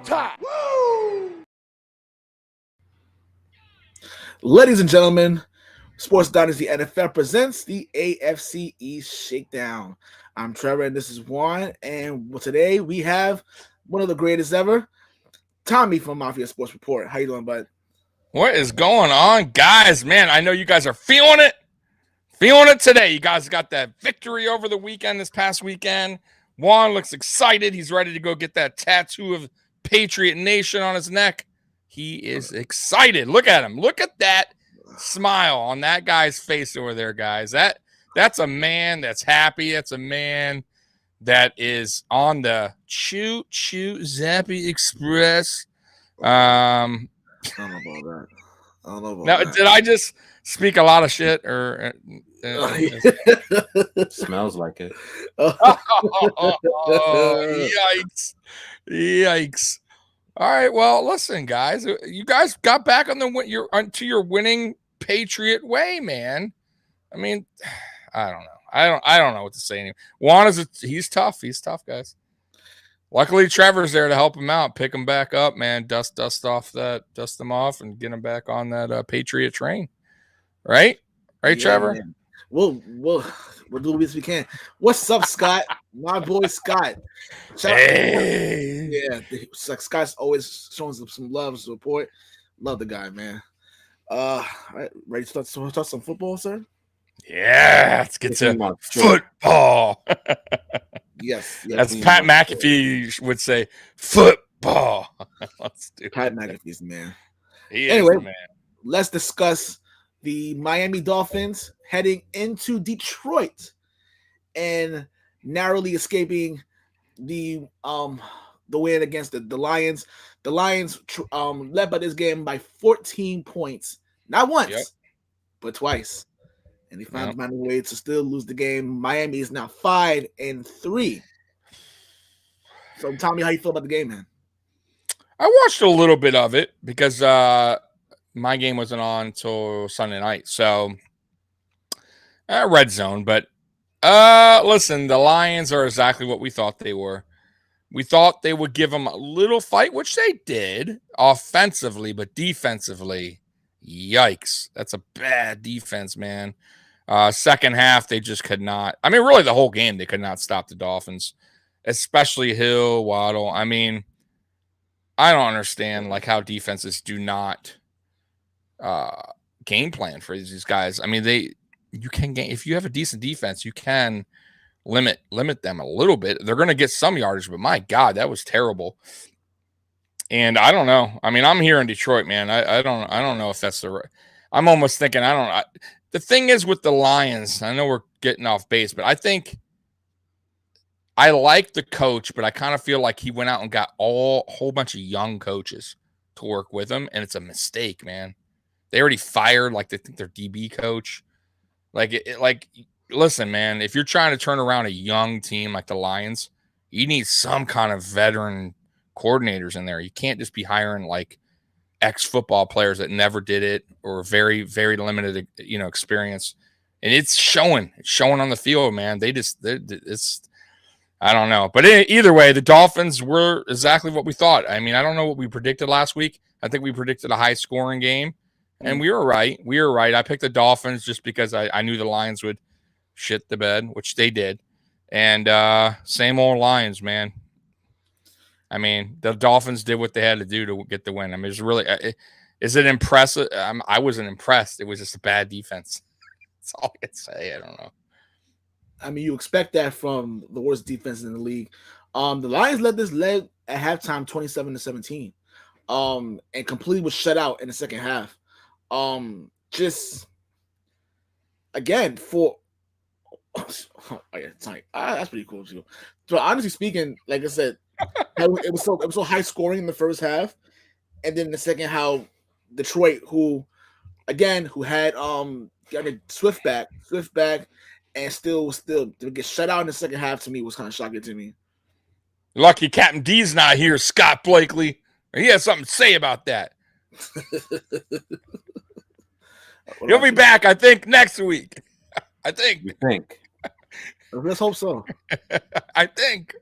time. Ladies and gentlemen, Sports Dynasty NFL presents the AFC East Shakedown. I'm Trevor, and this is Juan. And today we have one of the greatest ever, Tommy from Mafia Sports Report. How you doing, bud? What is going on, guys? Man, I know you guys are feeling it. Feeling it today. You guys got that victory over the weekend, this past weekend. Juan looks excited. He's ready to go get that tattoo of Patriot Nation on his neck. He is excited. Look at him. Look at that smile on that guy's face over there, guys. That's a man that's happy. That's a man that is on the Choo Choo Zappy Express. I don't know about that. Now, did I just speak a lot of shit? Or smells like it. Yikes! Yikes! All right, well, listen, guys. You guys got back on your winning Patriot way, man. I mean, I don't know. I don't know what to say anymore. Juan he's tough. He's tough, guys. Luckily, Trevor's there to help him out, pick him back up, man. Dust them off, and get him back on that Patriot train. Right, yeah, Trevor. Man. We'll do the best we can. What's up, Scott? My boy Scott. Hey. Yeah, Scott's always showing some love, support. Love the guy, man. Right, ready to start some football, sir? Yeah, let's get to football. Yes, as Pat McAfee would say, football. Let's do Pat McAfee's man. Anyway, man. Let's discuss the Miami Dolphins heading into Detroit and narrowly escaping the win against the Lions. The Lions led by this game by 14 points, not once, but twice. And they found a way to still lose the game. Miami is now 5-3. So, Tommy, how you feel about the game, man? I watched a little bit of it because my game wasn't on until Sunday night. So, red zone. But, listen, the Lions are exactly what we thought they were. We thought they would give them a little fight, which they did offensively, but defensively, yikes. That's a bad defense, man. Second half, they just could not. I mean, really, the whole game, they could not stop the Dolphins, especially Hill, Waddle. I mean, I don't understand how defenses do not game plan for these guys. I mean, you can game if you have a decent defense, you can limit them a little bit. They're going to get some yardage, but my God, that was terrible. And I don't know. I mean, I'm here in Detroit, man. I don't know if that's the right. I'm almost thinking the thing is with the Lions, I know we're getting off base, but I think I like the coach, but I kind of feel like he went out and got a whole bunch of young coaches to work with him, and it's a mistake, man. They already fired, they think their DB coach. Listen, man, if you're trying to turn around a young team like the Lions, you need some kind of veteran coordinators in there. You can't just be hiring ex-football players that never did it or very, very limited, experience. And it's showing on the field, man. I don't know. But either way, the Dolphins were exactly what we thought. I mean, I don't know what we predicted last week. I think we predicted a high-scoring game, and we were right. I picked the Dolphins just because I knew the Lions would shit the bed, which they did. And same old Lions, man. I mean, the Dolphins did what they had to do to get the win. I mean, it's really is it impressive? I wasn't impressed. It was just a bad defense. That's all I can say. I don't know. I mean, you expect that from the worst defense in the league. The Lions led at halftime 27-17. And completely was shut out in the second half. Just again for that's pretty cool too. So honestly speaking, like I said, it was so high scoring in the first half, and then in the second, how Detroit, who had got a Swift back, and still to get shut out in the second half to me was kind of shocking to me. Lucky Captain D's not here, Scott Blakely. He has something to say about that. He'll be back, I think, next week. I think. You think? Let's hope so. I think.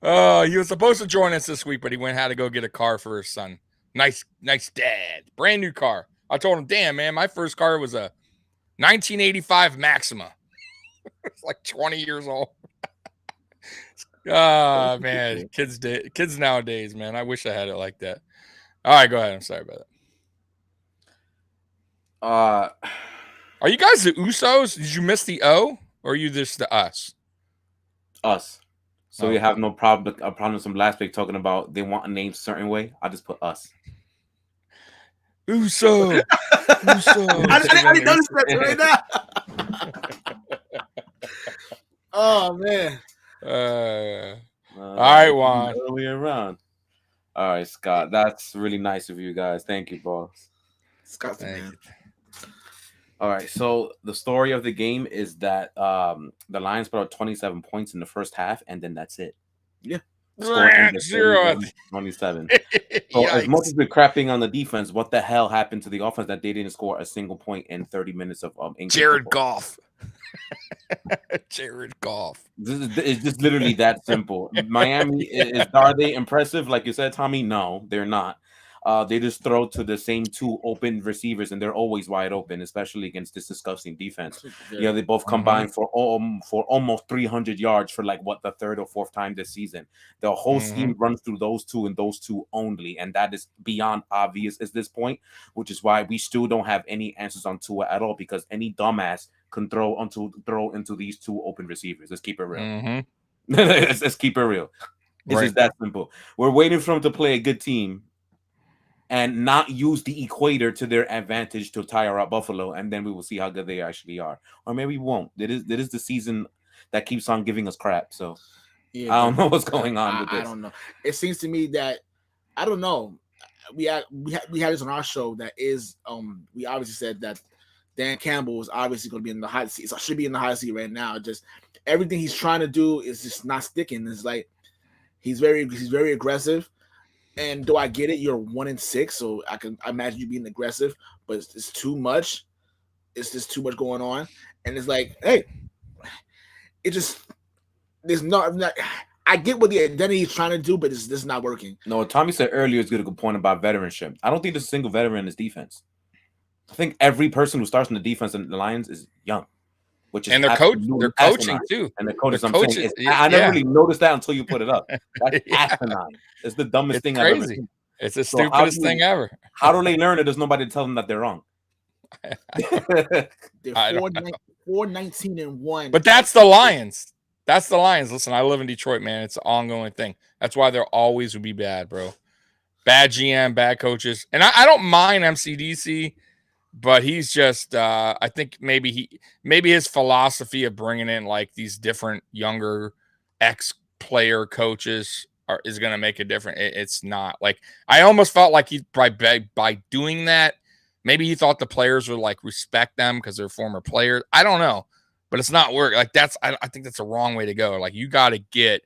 Oh, he was supposed to join us this week, but he had to go get a car for his son. Nice dad. Brand new car. I told him, damn, man, my first car was a 1985 Maxima. It's like 20 years old. Ah, man, kids nowadays, man. I wish I had it like that. All right, go ahead. I'm sorry about that. Are you guys the Usos? Did you miss the O, or are you just the us? Us. So we have no problems from last week talking about they want a name a certain way. I'll just put us. Uso. I didn't notice that right now. Oh man. All right, Juan. Earlier round. All right, Scott. That's really nice of you guys. Thank you, boss. Scott's the man. All right. So the story of the game is that the Lions put out 27 points in the first half, and then that's it. Yeah. Score 27. So as much as we're crapping on the defense, what the hell happened to the offense that they didn't score a single point in 30 minutes of Jared Goff. Jared Goff. It's just literally that simple. Miami are they impressive? Like you said, Tommy? No, they're not. They just throw to the same two open receivers, and they're always wide open, especially against this disgusting defense. Yeah, they both combined for almost 300 yards for like the third or fourth time this season. The whole scheme runs through those two and those two only, and that is beyond obvious at this point, which is why we still don't have any answers on Tua at all, because any dumbass can throw into these two open receivers. Let's keep it real. Let's keep it real. It's just that simple. We're waiting for them to play a good team and not use the equator to their advantage to tire out Buffalo, and then we will see how good they actually are. Or maybe we won't. It is the season that keeps on giving us crap. So yeah, I don't know what's going on with this. I don't know. It seems to me that I don't know. We had this on our show that is we obviously said that Dan Campbell is obviously going to be in the hot seat. So should be in the hot seat right now. Just everything he's trying to do is just not sticking. It's like he's very aggressive. And do I get it? You're 1-6, so I can imagine you being aggressive, but it's too much. It's just too much going on, and it's like, hey, it just there's not. I get what the identity is trying to do, but this is not working. No, what Tommy said earlier is a good point about veteranship. I don't think there's a single veteran in this defense. I think every person who starts in the defense in the Lions is young. Which is and they're coaching too. And the coaches, I never really noticed that until you put it up. That's asinine. It's the dumbest thing I've ever seen. It's the stupidest thing ever. How do they learn it? There's nobody to tell them that they're wrong. They're 4-19-1. But that's the Lions. That's the Lions. Listen, I live in Detroit, man. It's an ongoing thing. That's why there always would be bad, bro. Bad GM, bad coaches. And I don't mind MCDC. But he's just, I think maybe his philosophy of bringing in like these different younger ex-player coaches is going to make a difference. It's not like I almost felt like he by doing that, maybe he thought the players would like respect them because they're former players. I don't know, but it's not work. Like I think that's a wrong way to go. Like you got to get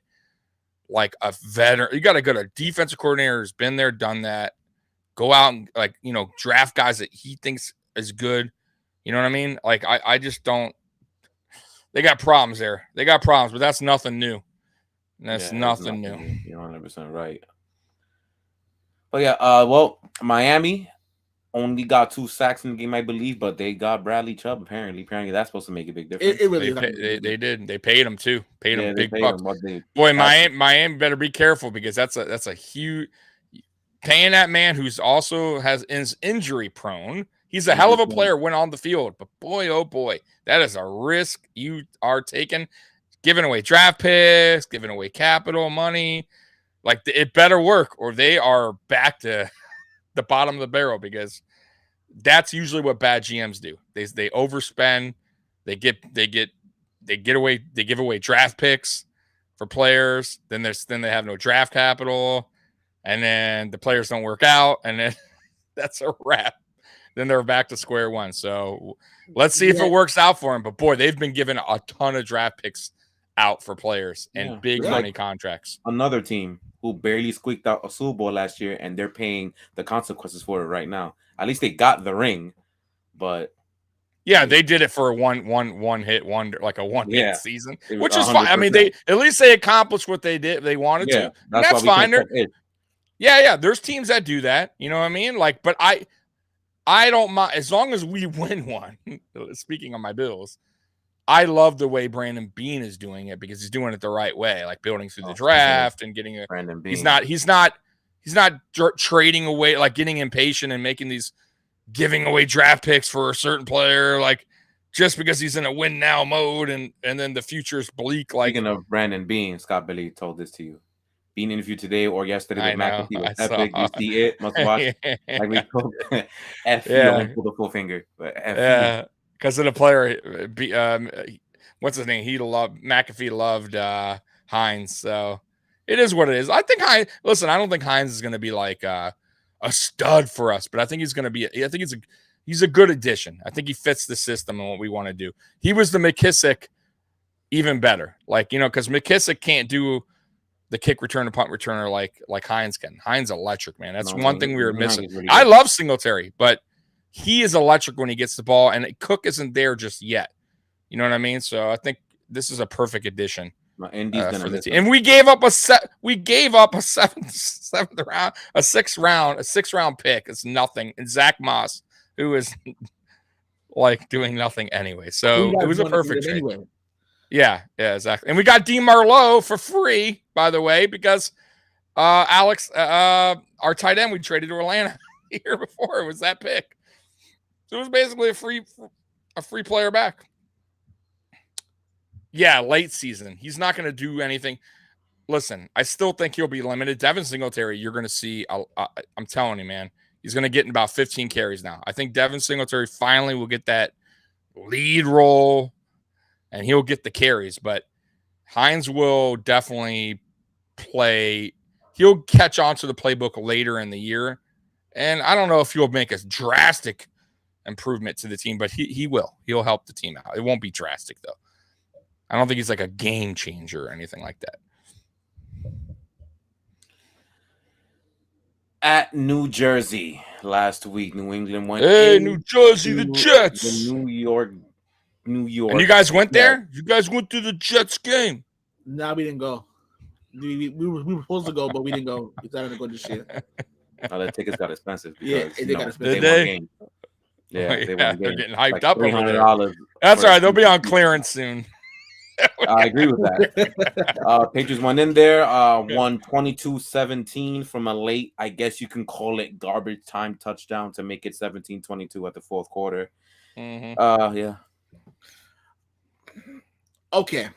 like a veteran. You got to go to a defensive coordinator who's been there, done that. Go out and draft guys that he thinks is good. You know what I mean? Like I just don't. They got problems there. They got problems, but that's nothing new. That's nothing new. You're 100% right. But yeah, well, Miami only got 2 sacks in the game, I believe, but they got Bradley Chubb. Apparently, that's supposed to make a big difference. It really they did. They paid him too. Paid him big bucks. Boy, Miami better be careful because that's a huge. Paying that man who's also is injury prone. He's a hell of a player when on the field, but boy, oh boy, that is a risk you are taking. Giving away draft picks, giving away capital money. Like it better work or they are back to the bottom of the barrel because that's usually what bad GMs do. They overspend, they give away draft picks for players, then they have no draft capital. And then the players don't work out, and then that's a wrap. Then they're back to square one. So let's see if it works out for them. But, boy, they've been given a ton of draft picks out for players and big money contracts. Another team who barely squeaked out a Super Bowl last year, and they're paying the consequences for it right now. At least they got the ring, but Yeah, they did it for a one hit wonder, like a one hit season, which is fine. I mean, 100%. at least they accomplished what they wanted to. And that's fine. Yeah, there's teams that do that. You know what I mean? Like, but I don't mind as long as we win one. Speaking of my Bills, I love the way Brandon Beane is doing it because he's doing it the right way, like building through the draft and getting a. Brandon Beane. He's not trading away, like getting impatient and making these giving away draft picks for a certain player, like just because he's in a win now mode and then the future's bleak. Like, speaking of Brandon Beane, Scott Billy told this to you. Being interviewed today or yesterday with McAfee was epic. You see it, must watch. Like we told F you pull the full finger. But F because of the player. What's his name? McAfee loved Hines, so it is what it is. I think I don't think Hines is going to be like a stud for us, but I think he's going to be. I think he's a good addition. I think he fits the system and what we want to do. He was the McKissick even better, like because McKissick can't do the kick return and punt returner like Hines can. Hines electric, man. That's one thing we were missing. Really I love Singletary, but he is electric when he gets the ball, and Cook isn't there just yet. You know what I mean? So I think this is a perfect addition. Indy's gonna miss and we gave up a sixth round pick. It's nothing. And Zach Moss, who is like doing nothing anyway. So it was a perfect trade. Anyway. Yeah, exactly. And we got D Marlowe for free, by the way, because Alex, our tight end, we traded to Atlanta the year before. It was that pick. So it was basically a free player back. Yeah, late season. He's not going to do anything. Listen, I still think he'll be limited. Devin Singletary, you're going to see, I'm telling you, man, he's going to get in about 15 carries now. I think Devin Singletary finally will get that lead role, and he'll get the carries. But Hines will definitely play. He'll catch on to the playbook later in the year. And I don't know if he'll make a drastic improvement to the team, but he will. He'll help the team out. It won't be drastic, though. I don't think he's like a game changer or anything like that. At New Jersey last week, New England went. Hey, New Jersey, the Jets. The New York. And you guys went there? You guys went to the Jets game? No, we didn't go. We were supposed to go, but we didn't go. We decided to go this year. The tickets got expensive. Because, it got expensive. Did they? Yeah, they're getting hyped up over there. That's all right. They'll be on clearance soon. I agree with that. Patriots went in there, won 22-17 from a late, I guess you can call it garbage time touchdown to make it 17-22 at the fourth quarter. Mm-hmm. Yeah. Okay.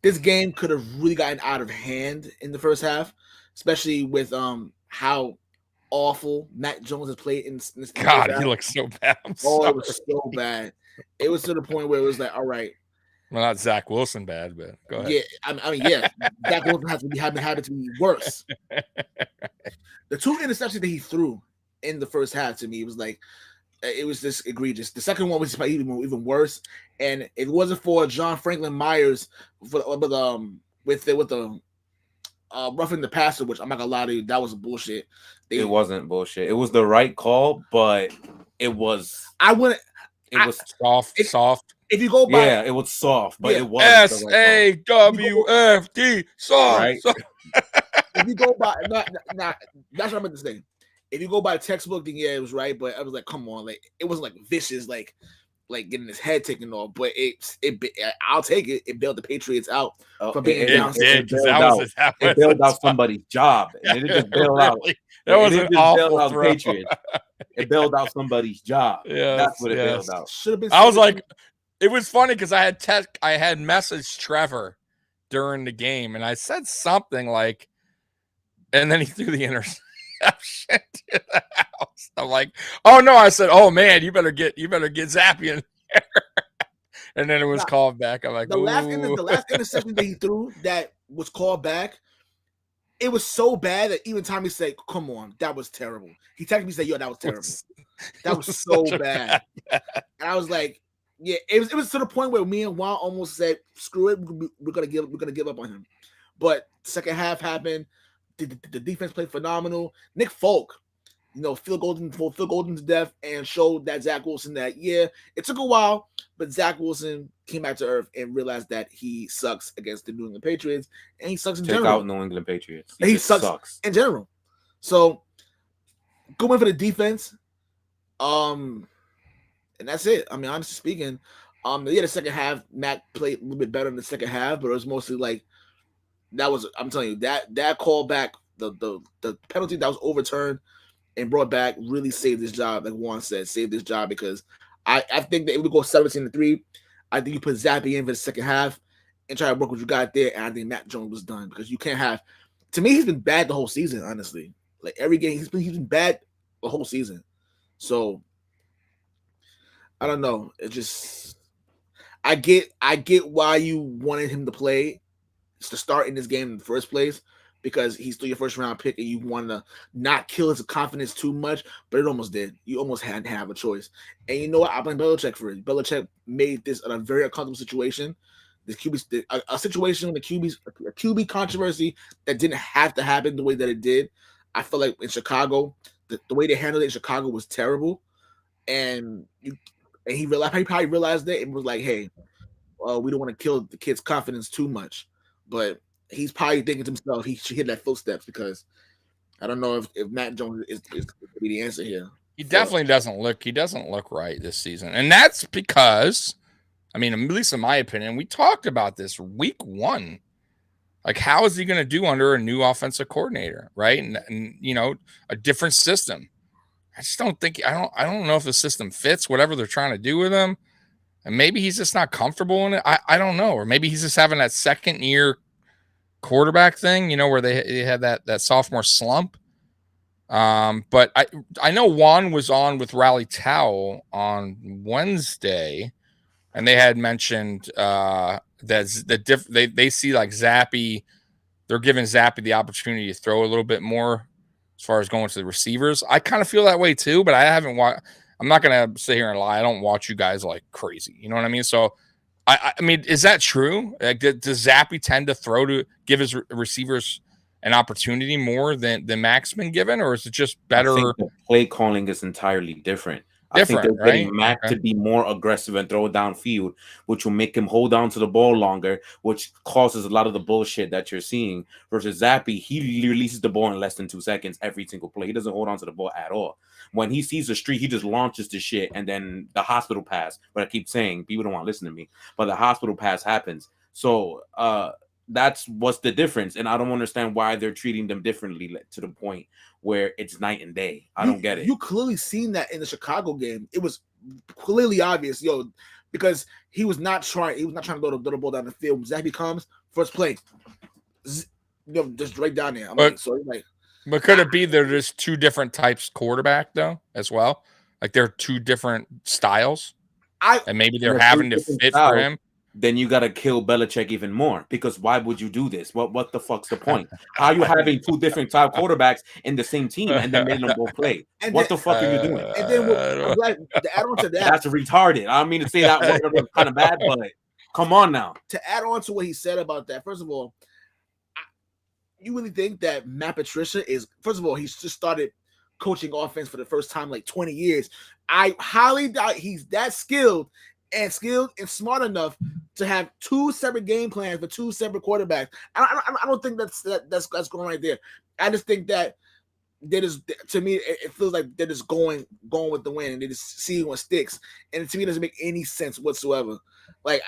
This game could have really gotten out of hand in the first half, especially with how awful Mac Jones has played in this. God, he looks so bad. It was so bad. It was to the point where it was like, all right. Well, not Zach Wilson bad, but go ahead. Yeah, I mean, yeah. Zach Wilson has to be having to be worse. The two interceptions that he threw in the first half, to me, it was like, it was just egregious. The second one was even worse. And if it wasn't for John Franklin Myers with the roughing the passer, which I'm not gonna lie to you, that was bullshit. It wasn't bullshit. It was the right call, but it was. It was soft. If you go by, it was soft, but it was SAWFD soft. Right? If you go by, that's what I meant to say. If you go by textbook, then yeah, it was right. But I was like, come on, like it wasn't like vicious, like getting his head taken off. But I'll take it. It bailed the Patriots out from being down. It bailed out somebody's job. And it didn't just bail out. That was an awful throw. Patriots. It bailed out somebody's job. Yeah, that's what it bailed out. Should have been. I was like, it was funny because I had messaged Trevor during the game, and I said something like, and then he threw the interception to the house. I'm like, oh no! I said, oh man, you better get Zappy in there. And then it was called back. I'm like, the last interception that he threw that was called back. It was so bad that even Tommy said, come on, that was terrible. He texted me and said, yo, that was terrible. That was so bad. And I was like, yeah, it was to the point where me and Juan almost said, screw it, we're gonna give up on him. But second half happened. The defense played phenomenal. Nick Folk Phil Golden to death and showed that Zach Wilson that, yeah, it took a while, but Zach Wilson came back to earth and realized that he sucks against the New England Patriots, and he sucks in Take general. out New England Patriots. He sucks in general. So, good win for the defense. And that's it. I mean, honestly speaking, the second half, Mac played a little bit better in the second half, but it was mostly like that was. I'm telling you that call back, the penalty that was overturned and brought back really saved this job. Like Juan said, saved this job because I think that if we go 17-3, I think you put Zappy in for the second half and try to work what you got there, and I think Matt Jones was done because you can't have. To me, he's been bad the whole season. Honestly, like every game, he's been bad the whole season. So I don't know. It just I get why you wanted him to play to start in this game in the first place because he's still your first round pick and you want to not kill his confidence too much, but it almost did. You almost had to have a choice. And you know what? I blame Belichick for it. Belichick made this a very uncomfortable situation. The QB, a situation with a QB controversy that didn't have to happen the way that it did. I feel like in Chicago, the way they handled it in Chicago was terrible. And he probably realized that and was like, hey, we don't want to kill the kid's confidence too much. But he's probably thinking to himself he should hit that footsteps because I don't know if Matt Jones is going to be the answer here. He definitely doesn't look right this season. And that's because, I mean, at least in my opinion, we talked about this week one. Like, how is he going to do under a new offensive coordinator, right? And a different system. I just don't think I don't know if the system fits whatever they're trying to do with him. And maybe he's just not comfortable in it. I don't know. Or maybe he's just having that second year quarterback thing, where they had that sophomore slump. But I know Juan was on with Rally Towel on Wednesday, and they had mentioned that they see like Zappy, they're giving Zappy the opportunity to throw a little bit more as far as going to the receivers. I kind of feel that way too, but I haven't watched. I'm not going to sit here and lie. I don't watch you guys like crazy. You know what I mean? So, I mean, is that true? Like, does Zappy tend to give his receivers an opportunity more than Mac's been given, or is it just better? I think the play calling is entirely different. I think they're getting Mac to be more aggressive and throw downfield, which will make him hold on to the ball longer, which causes a lot of the bullshit that you're seeing. Versus Zappy, he releases the ball in less than 2 seconds every single play. He doesn't hold on to the ball at all. When he sees the street, he just launches the shit, and then the hospital pass. But I keep saying, people don't want to listen to me, but the hospital pass happens. So that's what's the difference, and I don't understand why they're treating them differently to the point where it's night and day. I don't get it. You clearly seen that in the Chicago game. It was clearly obvious, because he was not trying to throw the ball down the field. Zappy comes, first play, just right down there. But could it be they're just two different types quarterback though, as well? Like they're two different styles, and maybe they're having to fit for him. Then you gotta kill Belichick even more, because why would you do this? What the fuck's the point? How are you having two different type quarterbacks in the same team and then making them both play? What the fuck are you doing? And then I'm glad to add on to that, that's retarded. I don't mean to say that word was kind of bad, but come on now. To add on to what he said about that, first of all, you really think that Matt Patricia is? First of all, he's just started coaching offense for the first time like 20 years. I highly doubt he's that skilled and smart enough to have two separate game plans for two separate quarterbacks. I don't think that's going right there. I just think that to me, it feels like they're just going with the wind and they just see what sticks. And to me, it doesn't make any sense whatsoever. Like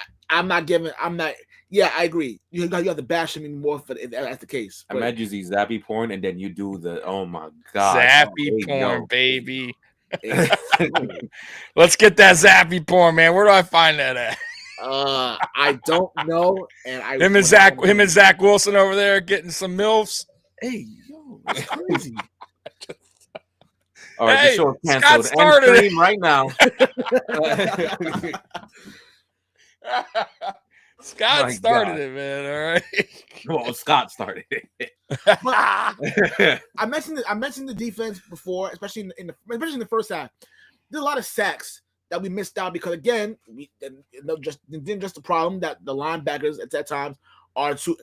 yeah, I agree. You have to bash him even more if that's the case. I imagine you see Zappy porn and then you do oh my God. Zappy porn, baby. Let's get that Zappy porn, man. Where do I find that at? I don't know. And him and Zach Wilson over there getting some MILFs. Hey, yo, that's crazy. All right, the show is canceled. Scott started it right now. Scott started it, man. All right. Well, Scott started it. I mentioned the defense before, especially in the first half. There's a lot of sacks that we missed out because again, just the problem that the linebackers at that time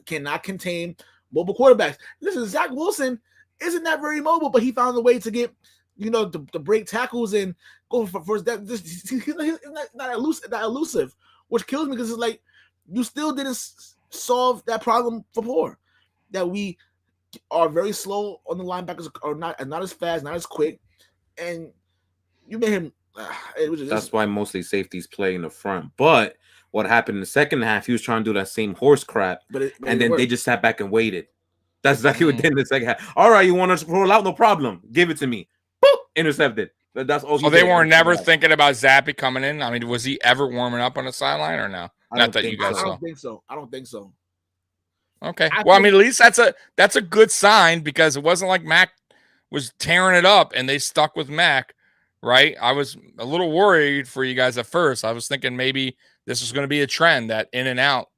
cannot contain mobile quarterbacks. Listen, Zach Wilson isn't that very mobile, but he found a way to get to break tackles and go for first down. He's not elusive, which kills me because it's like you still didn't solve that problem for Poor. That we are very slow on the linebackers, are not as fast, not as quick, and you made him. That's why mostly safeties play in the front. But what happened in the second half? He was trying to do that same horse crap, and then they just sat back and waited. That's exactly what they did in the second half. All right, you want to roll out? No problem. Give it to me. Boop, intercepted. That's all. So they were never thinking about Zappe coming in. I mean, was he ever warming up on the sideline or no? Not that you guys saw. I don't think so. Okay. Well, I mean, at least that's a good sign because it wasn't like Mac was tearing it up and they stuck with Mac, right? I was a little worried for you guys at first. I was thinking maybe this is going to be a trend, that in and out.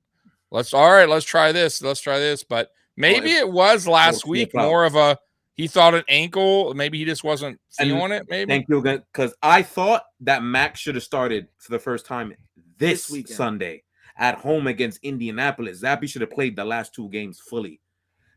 Let's try this. But maybe it was last week more of a, he thought an ankle. Maybe he just wasn't feeling it. Maybe. Thank you, because I thought that Mac should have started for the first time this Sunday at home against Indianapolis. Zappe should have played the last 2 games fully.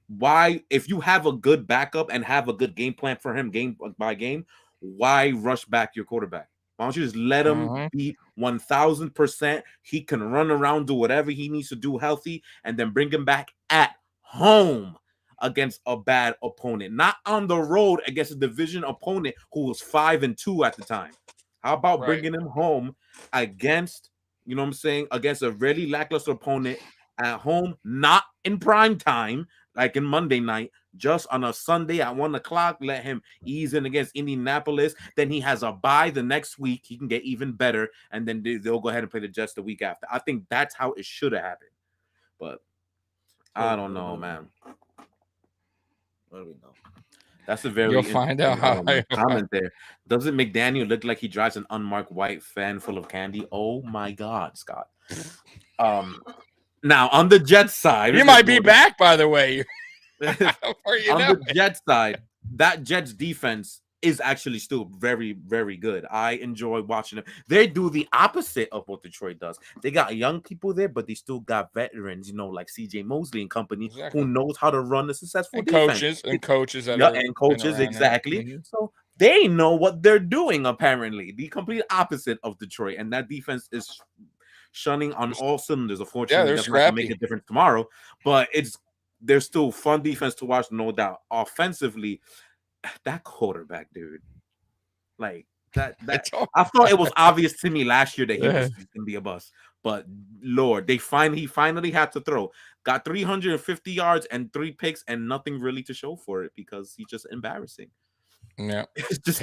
Why, if you have a good backup and have a good game plan for him game by game, why rush back your quarterback? Why don't you just let him be 1,000%? He can run around, do whatever he needs to do healthy, and then bring him back at home against a bad opponent, not on the road against a division opponent who was 5-2 at the time. How about bringing him home against, you know what I'm saying, against a really lackluster opponent at home, not in prime time, like in Monday night, just on a Sunday at 1 o'clock, let him ease in against Indianapolis. Then he has a bye the next week. He can get even better, and then they'll go ahead and play the Jets the week after. I think that's how it should have happened. But I don't know, man. What do we know? That's a very You'll find out how comment there. Doesn't McDaniel look like he drives an unmarked white van full of candy? Oh my God, Scott. Now on the Jets side, you might be back, by the way. On the Jets side, that Jets defense is actually still very, very good. I enjoy watching them. They do the opposite of what Detroit does. They got young people there, but they still got veterans, like CJ Mosley and company, who knows how to run a successful defense. Coaches, exactly. Mm-hmm. So they know what they're doing, apparently. The complete opposite of Detroit. And that defense is shunning on all cylinders. Unfortunately, that's not going to make a difference tomorrow. But they're still fun defense to watch, no doubt. Offensively, that quarterback, dude, like that I thought it was obvious to me last year that he was going to be a bust, but Lord, he finally had to throw. Got 350 yards and 3 picks and nothing really to show for it because he's just embarrassing. Yeah, it's just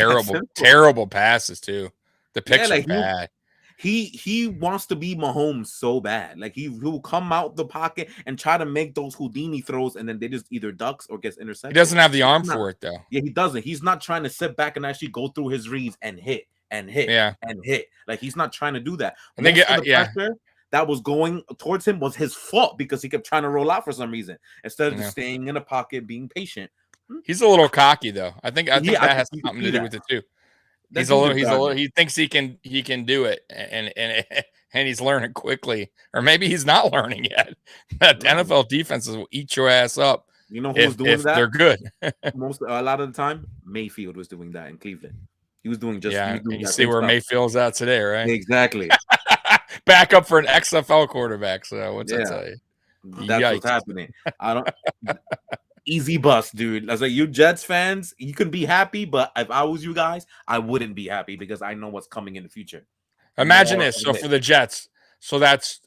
terrible passes too. The picks are bad. He wants to be Mahomes so bad. Like he'll come out the pocket and try to make those Houdini throws, and then they just either ducks or gets intercepted. He doesn't have the arm for it though. Yeah, he doesn't. He's not trying to sit back and actually go through his reads and hit and hit and hit. Like he's not trying to do that. And pressure that was going towards him was his fault because he kept trying to roll out for some reason instead of just staying in the pocket, being patient. He's a little cocky though. I think that has something to do with it too. He's a little. He thinks he can do it, and he's learning quickly, or maybe he's not learning yet. That NFL defenses will eat your ass up. You know who was doing that? They're good. A lot of the time, Mayfield was doing that in Cleveland. He was doing just you see where Mayfield's at today, right? Exactly. Back up for an XFL quarterback. So what's that say? That's what's happening. I don't. Easy bust, dude. I was like, you Jets fans, you can be happy, but if I was you guys, I wouldn't be happy because I know what's coming in the future. Imagine this. So for the Jets, so that's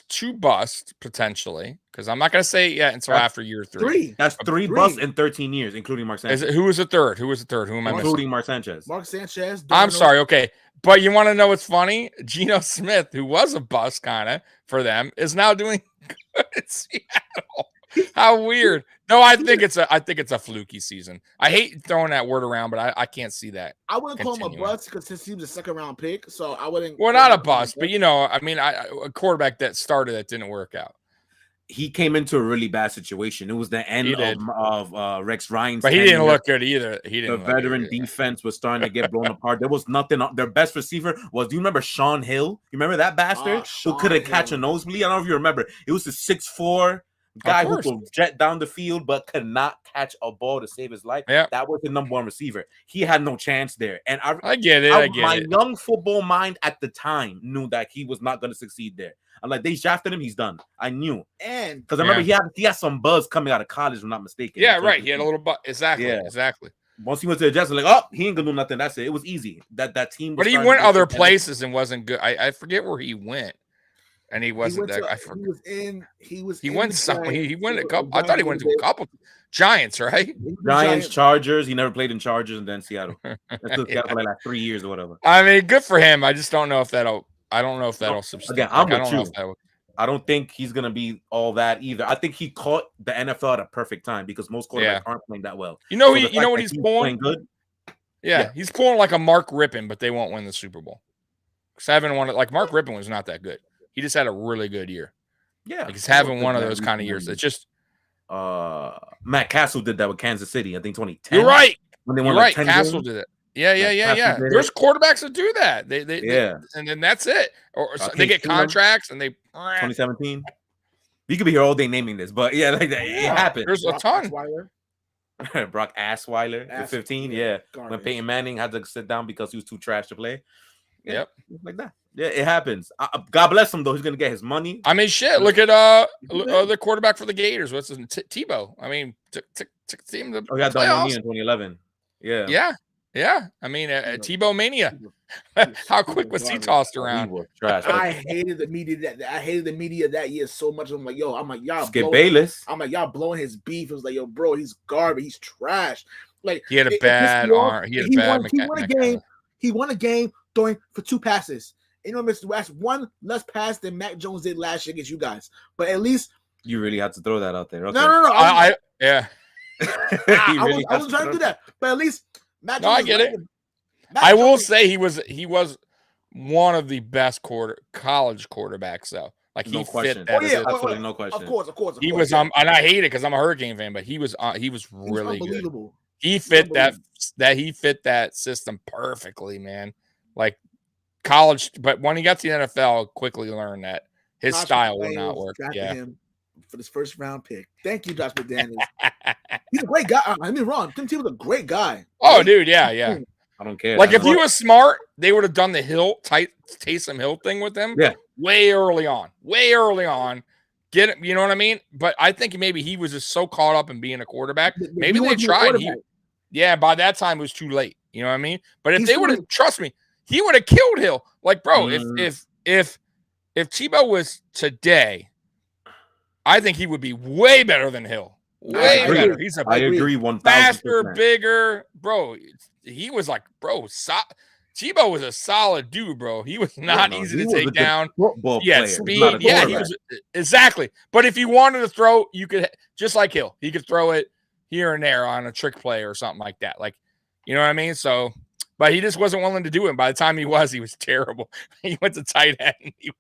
2 busts potentially, because I'm not going to say until after year 3. That's 3 busts in 13 years, including Mark Sanchez. Who was the third? Who am I missing? Including Mark Sanchez. Mark Sanchez. I'm sorry. Okay. But you want to know what's funny? Geno Smith, who was a bust kind of for them, is now doing good in Seattle. How weird. No, I think it's a fluky season. I hate throwing that word around, but I can't see that. I wouldn't call him a bust because he was a 2nd-round pick, so I wouldn't. Well, not a bust, but a quarterback that started that didn't work out. He came into a really bad situation. It was the end of Rex Ryan's. But he didn't look good either. The veteran defense was starting to get blown apart. There was nothing. Their best receiver was. Do you remember Sean Hill? You remember that bastard who couldn't catch a nosebleed? I don't know if you remember. It was the 6'4" Guy who could jet down the field but could not catch a ball to save his life. Yeah. That was the number one receiver. He had no chance there. And I get it. My young football mind at the time knew that he was not going to succeed there. I'm like, they drafted him, he's done. I knew. And because I remember he had some buzz coming out of college, if I'm not mistaken. Yeah, right. He had a little buzz. Exactly. Once he went to the Jets, like, oh, he ain't gonna do nothing. That's it. It was easy. That team. But he went other places and wasn't good. I forget where he went. And he wasn't that. I forget. He went a couple. I thought he went to a couple. Giants, right? Giants, Chargers. He never played in Chargers and then Seattle. That's took Seattle for like 3 years or whatever. I mean, good for him. I just don't know if that'll. I don't know if that'll subsist. Again, I'm with you. I don't think he's gonna be all that either. I think he caught the NFL at a perfect time because most quarterbacks aren't playing that well. You know, you know what he's pulling? Good. Yeah, he's pulling like a Mark Rippon, but they won't win the Super Bowl. 7 won it. Like Mark Rippon was not that good. He just had a really good year. Yeah, like he's having one of those kind of years. It's just Matt Castle did that with Kansas City. I think 2010. You're right. When they won like 10 Castle games. Did it. Yeah. There's quarterbacks that do that. They and then that's it. Or they get contracts and they 2017. We could be here all day naming this, but yeah, like that. It happened. There's a ton. Brock Osweiler at 15. Yeah. When Peyton Manning had to sit down because he was too trash to play. Yep. Like that. Yeah, it happens. God bless him though. He's gonna get his money. I mean, shit. Look at the quarterback for the Gators. What's his name? Tebow. I mean, took team to got done in 2011. Yeah. I mean, Tebow mania. How quick was he tossed around? I hated the media that year so much. I'm like, y'all. Skip Bayless. I'm like, y'all blowing his beef. It was like, yo, bro, he's garbage. He's trash. Like he had a bad arm. He won a game throwing for 2 passes. You know, Mr. West, 1 less pass than Mac Jones did last year against you guys. But at least you really had to throw that out there. Okay. No. I wasn't trying to do that. But at least Mac Jones. No, I get it. I will say he was one of the best college quarterbacks though. Like he fit that. Absolutely no question. Of course. He was and I hate it because I'm a Hurricane fan, but he was really good. He fit that system perfectly, man. Like college, but when he got to the NFL, quickly learned that his style will not work. Yeah. Him for this first round pick. Thank you, Josh McDaniels. He's a great guy. I mean, Ron, Tim Tebow was a great guy. Oh, dude, yeah. I don't care. Like if he was smart, they would have done the Taysom Hill thing with him. Yeah, way early on. Get it? You know what I mean? But I think maybe he was just so caught up in being a quarterback. Maybe they tried. By that time it was too late. You know what I mean? But if they would have, trust me, he would have killed Hill. Like, bro, if Tebow was today, I think he would be way better than Hill. Way better. I agree. 1,000%. Faster, bigger, bro. He was like, bro. Tebow was a solid dude, bro. He was not easy to take down. Player. Speed. Yeah, he was exactly. But if you wanted to throw, you could just like Hill. He could throw it here and there on a trick play or something like that. Like, you know what I mean? So, but he just wasn't willing to do it. By the time he was terrible. He went to tight end. He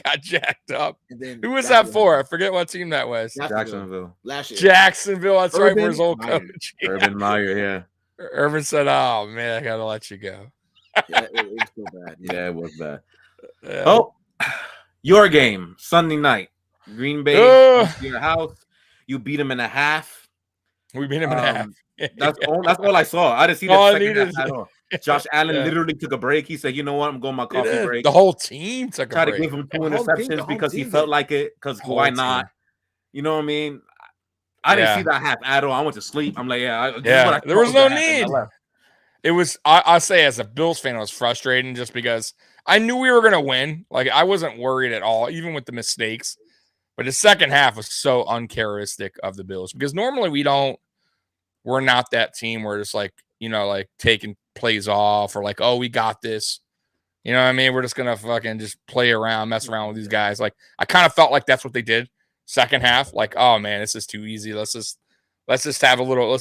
got jacked up. Who was that for? I forget what team that was. Jacksonville. Last year. Jacksonville. That's right. For his old coach. Urban Meyer. Yeah. Urban said, "Oh man, I gotta let you go." Yeah, it was so bad. Yeah, it was bad. Oh, your game Sunday night, Green Bay, your house. You beat them in a half. We beat them in a half. That's all I saw. I didn't see that second half at all. Josh Allen literally took a break. He said, "You know what? I'm going my coffee break." The whole team took a break. Tried to give him 2 interceptions because he felt like it. Because why not? You know what I mean? I didn't see that half at all. I went to sleep. I'm like, there was no need. It was, I say as a Bills fan, it was frustrating just because I knew we were going to win. Like, I wasn't worried at all, even with the mistakes. But the second half was so uncharacteristic of the Bills because normally we're not that team where it's like, like taking plays off or like, oh, we got this. You know what I mean? We're just going to fucking just play around, mess around with these guys. Like, I kind of felt like that's what they did. Second half, like, oh man, this is too easy. Let's just let's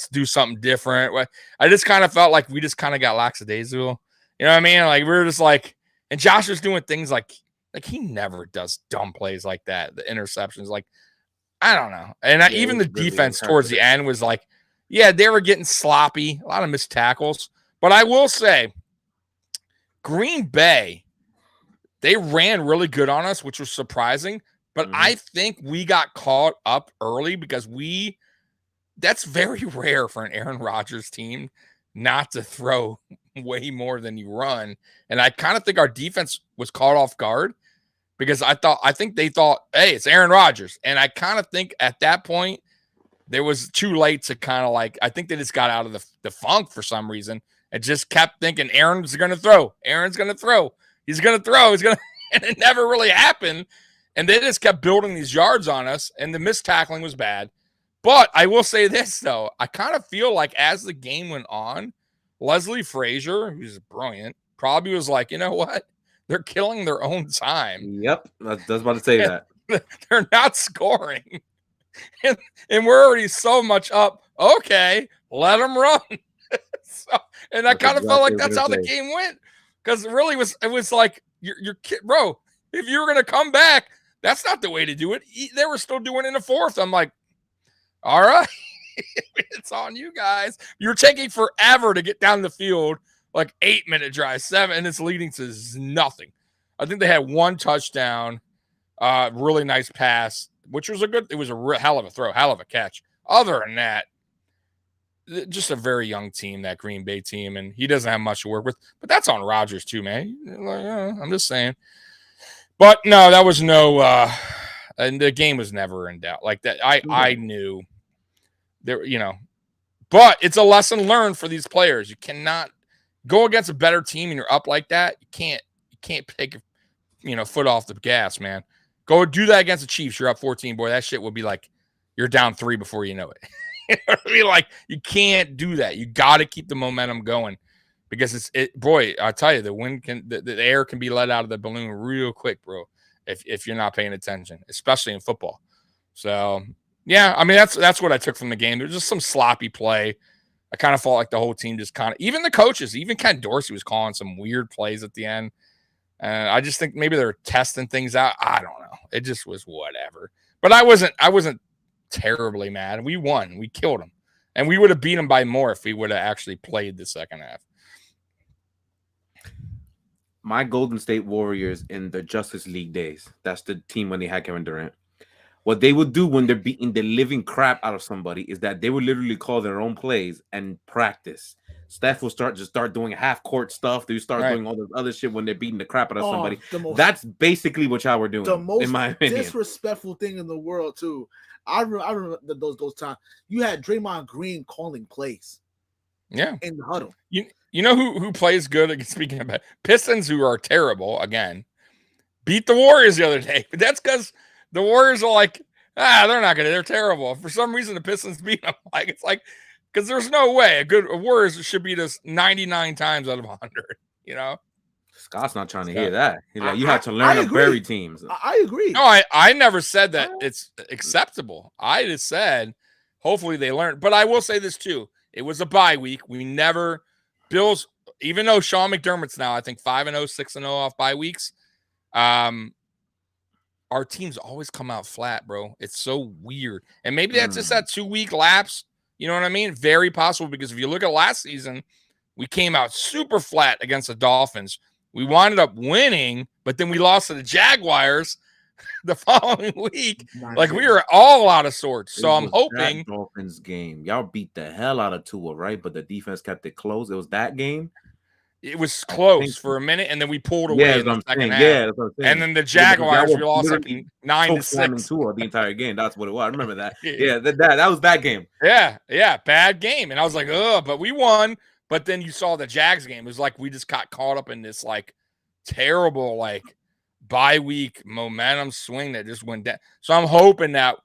do something different. I just kind of felt like we just kind of got lackadaisical. You know what I mean? Like we were just like, and Josh was doing things like he never does dumb plays like that. The interceptions, like, I don't know. And even the defense towards the end was like, yeah, they were getting sloppy, a lot of missed tackles. But I will say, Green Bay, they ran really good on us, which was surprising. But I think we got caught up early because that's very rare for an Aaron Rodgers team not to throw way more than you run. And I kind of think our defense was caught off guard because I think they thought, hey, it's Aaron Rodgers. And I kind of think at that point, there was too late to kind of like, I think they just got out of the funk for some reason and just kept thinking Aaron's going to throw. Aaron's going to throw. He's going to throw. He's going to, and it never really happened. And they just kept building these yards on us, and the missed tackling was bad. But I will say this, though. I kind of feel like as the game went on, Leslie Frazier, who's brilliant, probably was like, you know what? They're killing their own time. Yep. I was about to say that. They're not scoring. And we're already so much up. Okay, let them run. And I kind of felt like that's how the game went. Because really it was like, you're bro, if you were going to come back, that's not the way to do it. They were still doing it in the fourth. I'm like, all right, it's on you guys. You're taking forever to get down the field, like 8-minute drive, 7, and it's leading to nothing. I think they had one touchdown, really nice pass, which was it was a hell of a throw, hell of a catch. Other than that, just a very young team, that Green Bay team, and he doesn't have much to work with. But that's on Rodgers too, man. I'm just saying. But no, that was no, and the game was never in doubt. Like that, I knew there, but it's a lesson learned for these players. You cannot go against a better team and you're up like that. You can't take foot off the gas, man. Go do that against the Chiefs. You're up 14, boy. That shit will be like you're down 3 before you know it. I mean, like you can't do that. You got to keep the momentum going. Because boy, I tell you, the wind the air can be let out of the balloon real quick, bro. If you're not paying attention, especially in football. So yeah, I mean that's what I took from the game. There was just some sloppy play. I kind of felt like the whole team just kind of, even the coaches, even Ken Dorsey was calling some weird plays at the end. And I just think maybe they're testing things out. I don't know. It just was whatever. But I wasn't terribly mad. We won. We killed them, and we would have beat them by more if we would have actually played the second half. My Golden State Warriors in the Justice League days. That's the team when they had Kevin Durant. What they would do when they're beating the living crap out of somebody is that they would literally call their own plays and practice. Steph will start doing half court stuff. They start doing all this other shit when they're beating the crap out of somebody. That's basically what y'all were doing. The most in my opinion, disrespectful thing in the world too. I remember those times. You had Draymond Green calling plays. Yeah, in the huddle. You know who plays good? Speaking of Pistons, who are terrible again, beat the Warriors the other day. But that's because the Warriors are like, they're not gonna. They're terrible. For some reason, the Pistons beat them. Like it's like, because there's no way a Warriors should beat us 99 times out of 100. Scott's not trying to hear that. He's like, you have to learn to bury teams. I agree. No, I never said that it's acceptable. I just said, hopefully they learn. But I will say this too. It was a bye week. We never Bills, even though Sean McDermott's now, I think 5-0, 6-0 off bye weeks. Our teams always come out flat, bro. It's so weird. And maybe that's just that 2-week lapse. You know what I mean? Very possible, because if you look at last season, we came out super flat against the Dolphins. We wound up winning, but then we lost to the Jaguars the following week. Like we were all out of sorts. So I'm hoping Dolphins game. Y'all beat the hell out of Tua, right? But the defense kept it close. It was that game. It was close for a minute, and then we pulled away in the second half. Yeah, that's what I'm saying. And then the Jaguars, we lost like 9-6. Tua the entire game. That's what it was. I remember that. Yeah, that was that game. Yeah, bad game. And I was like, but we won. But then you saw the Jags game. It was like we just got caught up in this like terrible like bye week momentum swing that just went down. So I'm hoping that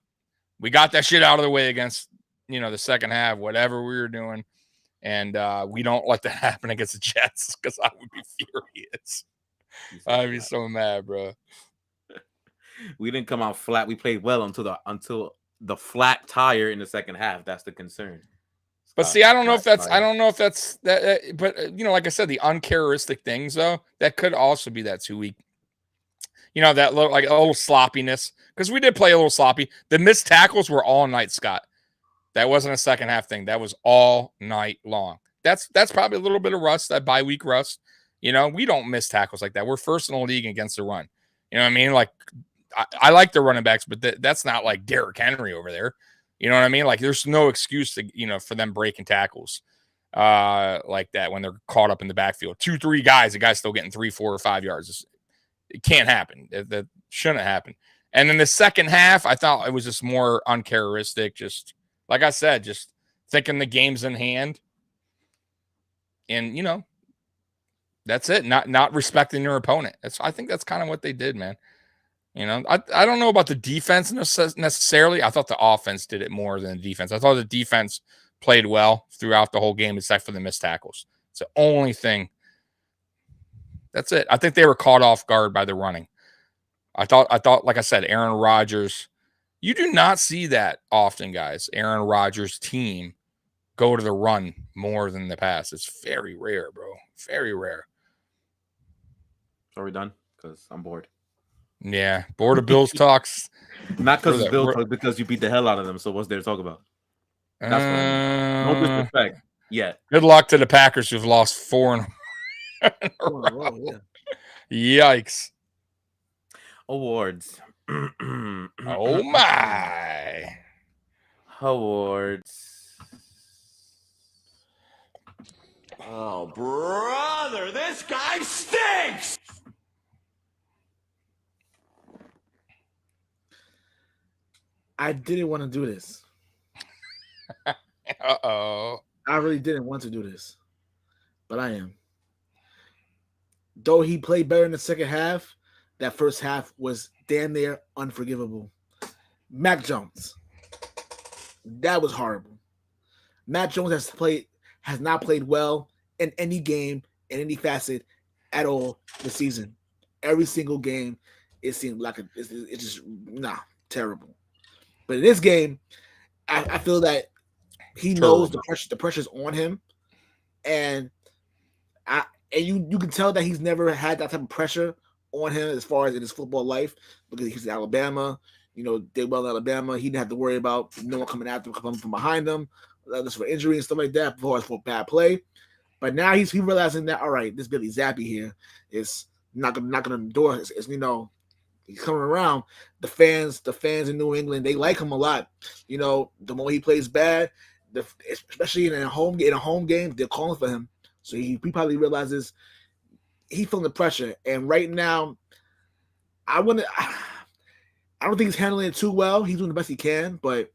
we got that shit out of the way against the second half, whatever we were doing. And we don't let that happen against the Jets, because I would be furious. I'd be so mad, bro. We didn't come out flat. We played well until the flat tire in the second half. That's the concern. But see, I don't know if that's that. But like I said, the uncharacteristic things though, that could also be that 2-week. That little, like a little sloppiness, because we did play a little sloppy. The missed tackles were all night, Scott. That wasn't a second half thing. That was all night long. That's probably a little bit of rust, that bye week rust. We don't miss tackles like that. We're first in the league against the run. You know what I mean? Like I like the running backs, but that's not like Derrick Henry over there. You know what I mean? Like there's no excuse to, for them breaking tackles like that when they're caught up in the backfield. 2-3 guys, the guy's still getting 3, 4, or 5 yards. It can't happen. That shouldn't happen. And in the second half, I thought it was just more uncharacteristic. Just like I said, just thinking the game's in hand. And, that's it. Not respecting your opponent. I think that's kind of what they did, man. I don't know about the defense necessarily. I thought the offense did it more than the defense. I thought the defense played well throughout the whole game, except for the missed tackles. It's the only thing. That's it. I think they were caught off guard by the running. I thought, like I said, Aaron Rodgers. You do not see that often, guys. Aaron Rodgers' team go to the run more than the pass. It's very rare, bro. Very rare. Are we done? Because I'm bored. Yeah, bored of Bills talks. Not because it's Bills talk, because you beat the hell out of them. So what's there to talk about? That's what I mean. No disrespect. Yeah. Good luck to the Packers who've lost 4 in a row. Yeah. Yikes. Awards. Oh my. Awards. Oh, brother, this guy stinks! I didn't want to do this. Uh-oh. I really didn't want to do this, but I am. Though he played better in the second half, that first half was damn near unforgivable. Mac Jones. That was horrible. Mac Jones has not played well in any game, in any facet at all this season. Every single game, it seemed like it's just terrible. But in this game, I feel that he knows the pressure's on him, and you can tell that he's never had that type of pressure on him as far as in his football life, because he's in Alabama. Did well in Alabama. He didn't have to worry about no one coming after him, coming from behind him, that's for injury and stuff like that, for bad play. But now he's realizing that, all right, this Billy Zappi here is not gonna knock on the door. He's coming around. The fans in New England, they like him a lot. The more he plays bad, especially in a home game, they're calling for him. So he probably realizes he's feeling the pressure. And right now, I don't think he's handling it too well. He's doing the best he can, but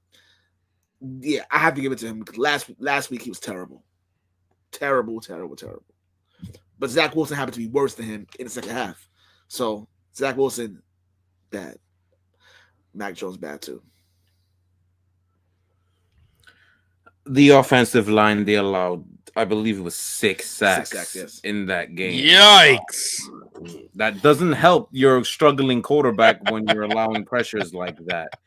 yeah, I have to give it to him. Last week he was terrible. Terrible. But Zach Wilson happened to be worse than him in the second half. So Zach Wilson, bad. Mac Jones, bad too. The offensive line, they allowed, I believe it was 6 sacks, yes, in that game. Yikes. That doesn't help your struggling quarterback when you're allowing pressures like that.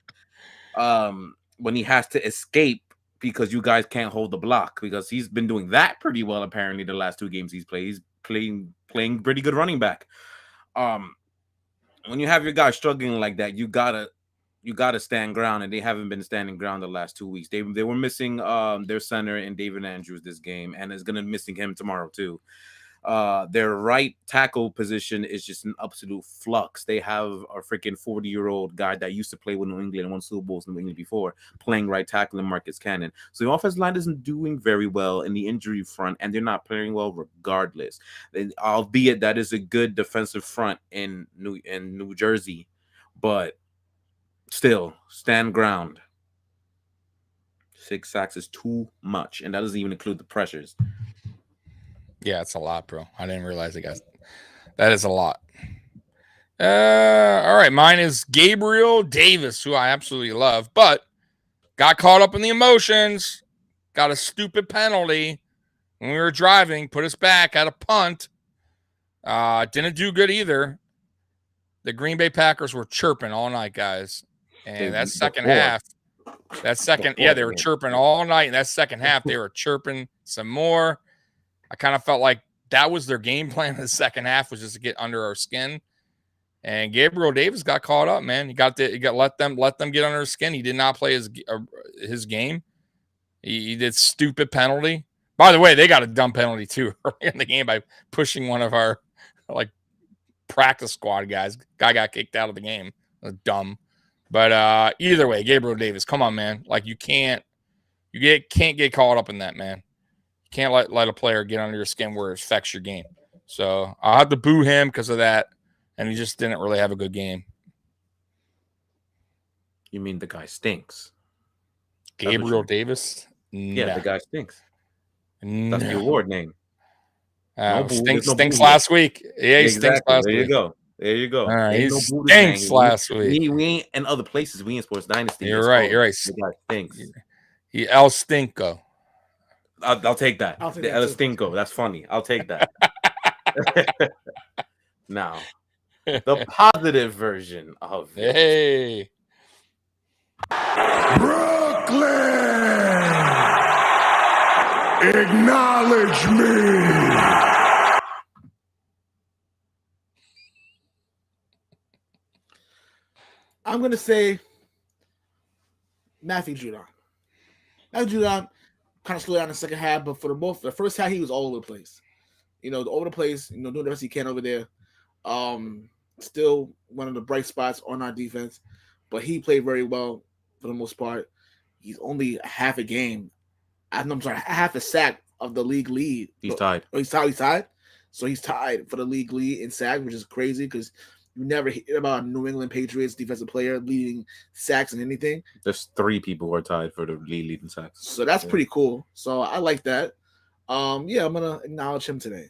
When he has to escape because you guys can't hold the block, because he's been doing that pretty well apparently the last 2 games he's played. He's playing pretty good running back. When you have your guy struggling like that, you gotta stand ground, and they haven't been standing ground the last 2 weeks. They were missing their center in David Andrews this game, and is gonna missing him tomorrow too. Their right tackle position is just an absolute flux. They have a freaking 40-year-old guy that used to play with New England and won Super Bowls in New England before, playing right tackle in Marcus Cannon. So the offensive line isn't doing very well in the injury front, and they're not playing well regardless. Albeit that is a good defensive front in New Jersey, but still, stand ground. 6 sacks is too much, and that doesn't even include the pressures. Yeah, it's a lot, bro. I didn't realize it, guys. That is a lot. All right, mine is Gabriel Davis, who I absolutely love, but got caught up in the emotions, got a stupid penalty when we were driving, put us back at a punt. Didn't do good either. The Green Bay Packers were chirping all night, guys. And that second half, they were chirping all night. And that second half, they were chirping some more. I kind of felt like that was their game plan in the second half, was just to get under our skin. And Gabriel Davis got caught up, man. He got let them get under his skin. He did not play his game. He did stupid penalty. By the way, they got a dumb penalty too in the game by pushing one of our practice squad guys. Guy got kicked out of the game. Dumb. But either way, Gabriel Davis, come on, man. Like you can't get caught up in that, man. You can't let a player get under your skin where it affects your game. So I'll have to boo him because of that, and he just didn't really have a good game. You mean the guy stinks? Gabriel Davis? Yeah, Nah. the guy stinks. No. That's the award name. Stinks last week. Yeah, he stinks last week. There you go. He stinks last week. We ain't in other places. We in Sports Dynasty. You're right. The guy stinks. He El Stinko. I'll take that. The El Stinko. That's funny. I'll take that. Now, the positive version of it. Hey. Brooklyn, acknowledge me. I'm going to say Matthew Judon. Matthew Judon kind of slowed down in the second half, but for the first half, he was all over the place. All over the place, doing the best he can over there. Still one of the bright spots on our defense, but he played very well for the most part. He's only half a game. Half a sack of the league lead. He's tied. He's tied. So he's tied for the league lead in sacks, which is crazy because you never hear about a New England Patriots defensive player leading sacks in anything. There's 3 people who are tied for the lead leading sacks. So that's pretty cool. So I like that. I'm gonna acknowledge him today.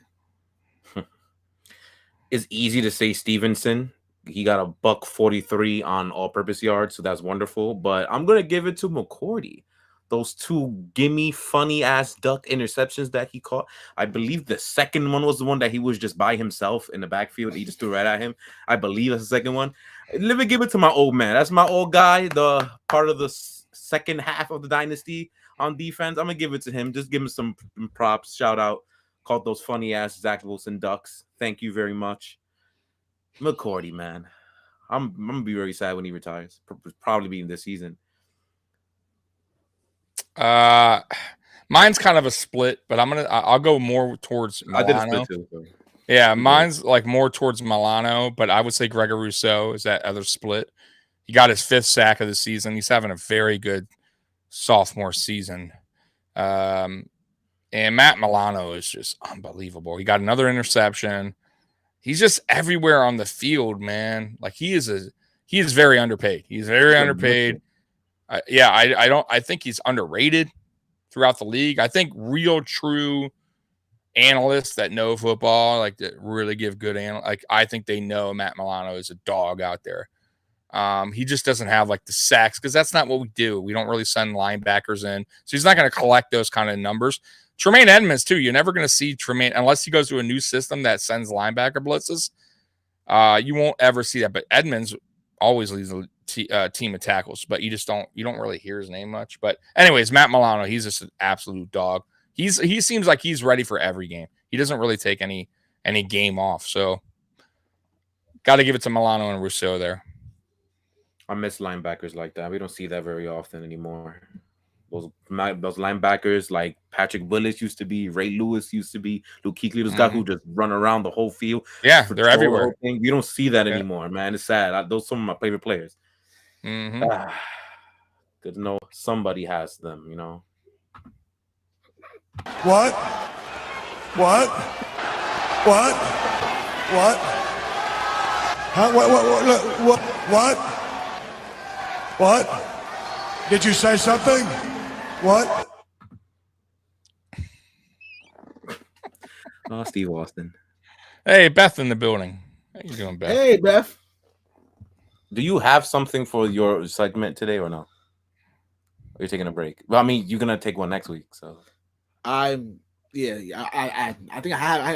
It's easy to say Stevenson. He got a $143 on all-purpose yards, so that's wonderful. But I'm gonna give it to McCourty. Those 2 gimme funny ass duck interceptions that he caught. I believe the second one was the one that he was just by himself in the backfield. He just threw right at him. I believe that's the second one. Let me give it to my old man. That's my old guy, the part of the second half of the dynasty on defense. I'm gonna give it to him. Just give him some props. Shout out. Caught those funny ass Zach Wilson ducks. Thank you very much. McCourty, man. I'm gonna be very sad when he retires. Probably being this season. Mine's kind of a split, but I'll go more towards Milano. I did a split too. So. Yeah, mine's like more towards Milano, but I would say Gregor Rousseau is that other split. He got his 5th sack of the season. He's having a very good sophomore season. And Matt Milano is just unbelievable. He got another interception. He's just everywhere on the field, man. Like he is very underpaid. He's very underpaid. I think he's underrated throughout the league. I think real true analysts that know football, like that really give good I think they know Matt Milano is a dog out there. He just doesn't have like the sacks because that's not what we do. We don't really send linebackers in, so he's not going to collect those kind of numbers. Tremaine Edmonds too. You're never going to see Tremaine unless he goes to a new system that sends linebacker blitzes. You won't ever see that. But Edmonds always leads the team of tackles, but you don't really hear his name much. But anyways, Matt Milano, he's just an absolute dog. He seems like he's ready for every game. He doesn't really take any game off. So got to give it to Milano and Rousseau there. I miss linebackers like that. We don't see that very often anymore. Those linebackers like Patrick Willis used to be, Ray Lewis used to be, Luke Kuechly, those guys who just run around the whole field. Yeah, they're everywhere. We don't see that anymore, man. It's sad. Those are some of my favorite players. Mm-hmm. Good to know somebody has them, What? What? Did you say something? What? Oh, Steve Austin. Hey, Beth in the building. How you doing, Beth? Hey, Beth. Do you have something for your segment today or no? Or are you taking a break? Well, I mean, you're gonna take one next week, so. I think I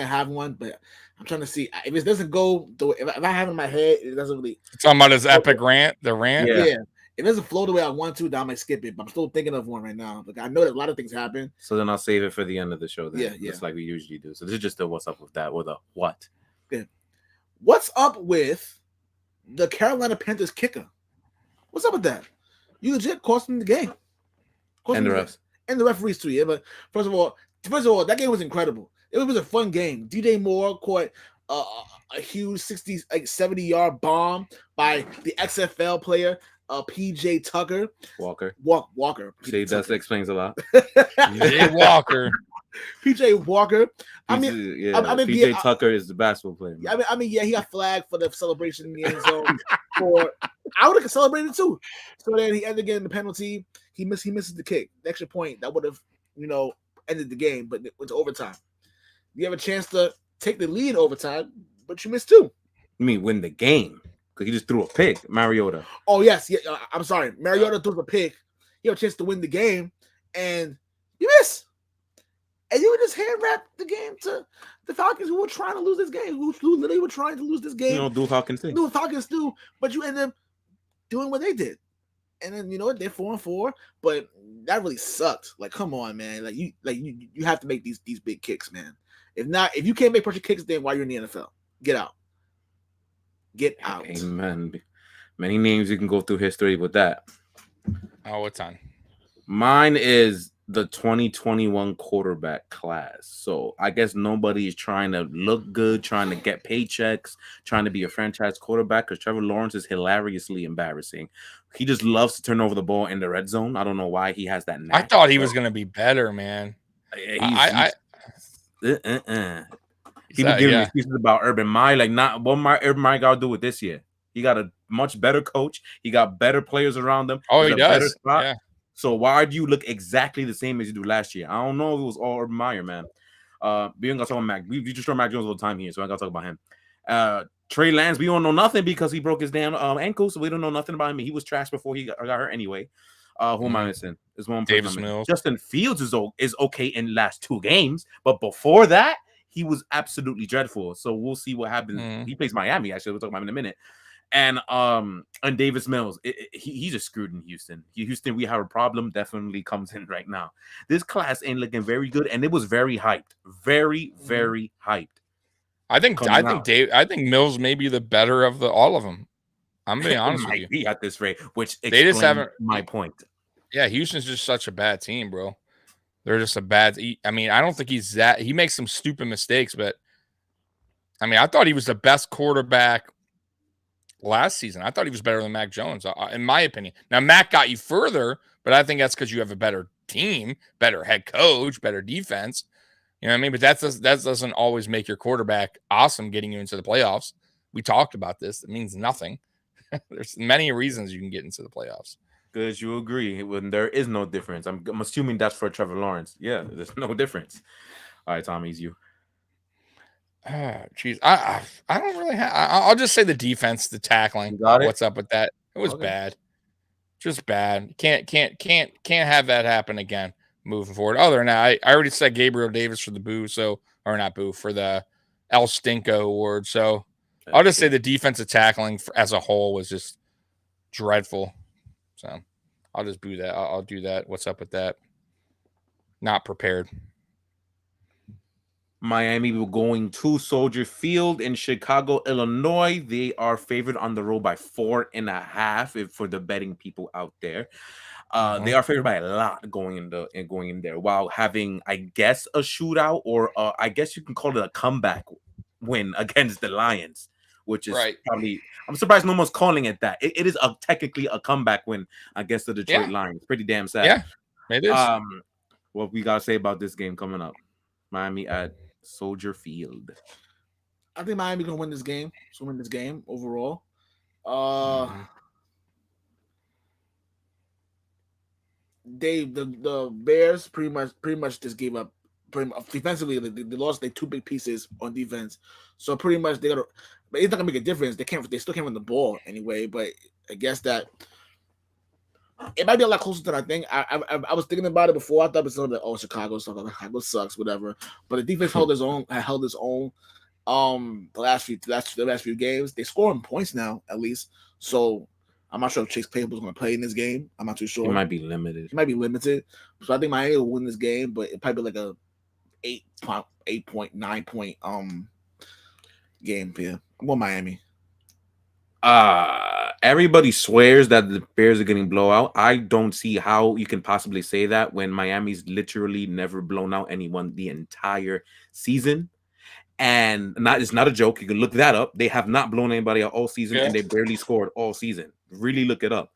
have one, but I'm trying to see if it doesn't go. If I have it in my head, it doesn't really. Talking about his epic rant, the rant. Yeah. If it doesn't flow the way I want to, then I might skip it. But I'm still thinking of one right now. Like I know that a lot of things happen. So then I'll save it for the end of the show. Then. Yeah. Just like we usually do. So this is just the what's up with that, or the what? Okay. What's up with the Carolina Panthers kicker? What's up with that? You legit cost them the game. And the refs. And the referees too, yeah. But first of all, that game was incredible. It was a fun game. DJ Moore caught a huge 60, like 70-yard bomb by the XFL player, PJ Tucker. Walker. Walker. See, that explains a lot. PJ Walker. PJ Walker. I mean, PJ Tucker is the basketball player. I mean, he got flagged for the celebration in the end zone. I would have celebrated too. So then he ended up getting the penalty. He misses the kick, the extra point that would have, ended the game, but it went to overtime. You have a chance to take the lead overtime, but you missed two. You mean win the game? Because he just threw a pick, Mariota. Oh yes, yeah. I'm sorry, Mariota threw a pick. You have a chance to win the game, and you miss. And you would just hand wrap the game to the Falcons, who were trying to lose this game, who literally were trying to lose this game. Do Falcons thing. Do Falcons do, but you end up doing what they did. And then you know what, they're 4-4, but that really sucked. Like, come on, man. Like you have to make these big kicks, man. If you can't make pressure kicks, then why you're in the NFL? Get out. Get out. Amen. Many names you can go through history with that. Oh, what's on? Mine is the 2021 quarterback class. So I guess nobody is trying to look good, trying to get paychecks, trying to be a franchise quarterback, because Trevor Lawrence is hilariously embarrassing. He just loves to turn over the ball in the red zone. I don't know why he has that. I thought he was going to be better, man. He been giving excuses about Urban Meyer. Like, not what Urban Meyer got to do with this year. He got a much better coach. He got better players around him. Oh, he does. Yeah. So why do you look exactly the same as you do last year? I don't know if it was all Urban Meyer, man. We ain't gonna talk about Mac. We just throw Mac Jones all the time here, so I gotta talk about him. Trey Lance, we don't know nothing because he broke his damn ankle, so we don't know nothing about him. He was trash before he got hurt anyway. Who am I missing? There's one person. Davis Mills. Justin Fields is okay in the last 2 games, but before that, he was absolutely dreadful. So we'll see what happens. He plays Miami. Actually, we'll talk about him in a minute. And Davis Mills, he's just screwed in Houston. Houston, we have a problem. Definitely comes in right now. This class ain't looking very good, and it was very hyped, very hyped. I think Mills may be the better of all of them. I'm being honest with you. He at this rate, which they just haven't. My point. Yeah, Houston's just such a bad team, bro. They're just a bad. I mean, I don't think he's that. He makes some stupid mistakes, but I mean, I thought he was the best quarterback last season. I thought he was better than Mac Jones, in my opinion. Now, Mac got you further, but I think that's because you have a better team, better head coach, better defense. You know what I mean? But that doesn't always make your quarterback awesome getting you into the playoffs. We talked about this. It means nothing. There's many reasons you can get into the playoffs. Because you agree when there is no difference. I'm assuming that's for Trevor Lawrence. Yeah, there's no difference. All right, Tommy's you. Jeez, I don't really have. I'll just say the defense, the tackling. What's up with that? It was bad, just bad. Can't have that happen again moving forward. Other than that, I already said Gabriel Davis for the for the El Stinko award. So I'll just say the defensive tackling as a whole was just dreadful. So I'll just boo that. I'll do that. What's up with that? Not prepared. Miami will going to Soldier Field in Chicago, Illinois. They are favored on the road by 4.5 for the betting people out there. They are favored by a lot going in there while having, I guess, a shootout, or I guess you can call it a comeback win against the Lions, which is probably, I'm surprised no one's calling it that. It is technically a comeback win against the Detroit Lions. Pretty damn sad. Yeah, it is. What we got to say about this game coming up? Miami at Soldier Field. I think Miami gonna win this game. So win this game overall. The Bears pretty much just gave up. Defensively, they lost their 2 big pieces on defense. So pretty much they gotta. But it's not gonna make a difference. They still can't win the ball anyway. But I guess that it might be a lot closer than I think. I was thinking about it before. I thought it was something like, Chicago sucks, whatever. But the defense held its own. The last few games, they scoring points now at least. So I'm not sure if Chase Claypool is going to play in this game. I'm not too sure. He might be limited. So I think Miami will win this game, but it probably be like a 8.9 point game. Yeah, I'm going Miami. Everybody swears that the Bears are getting blowout. I don't see how you can possibly say that when Miami's literally never blown out anyone the entire season. And it's not a joke. You can look that up. They have not blown anybody out all season, and they barely scored all season. Really look it up.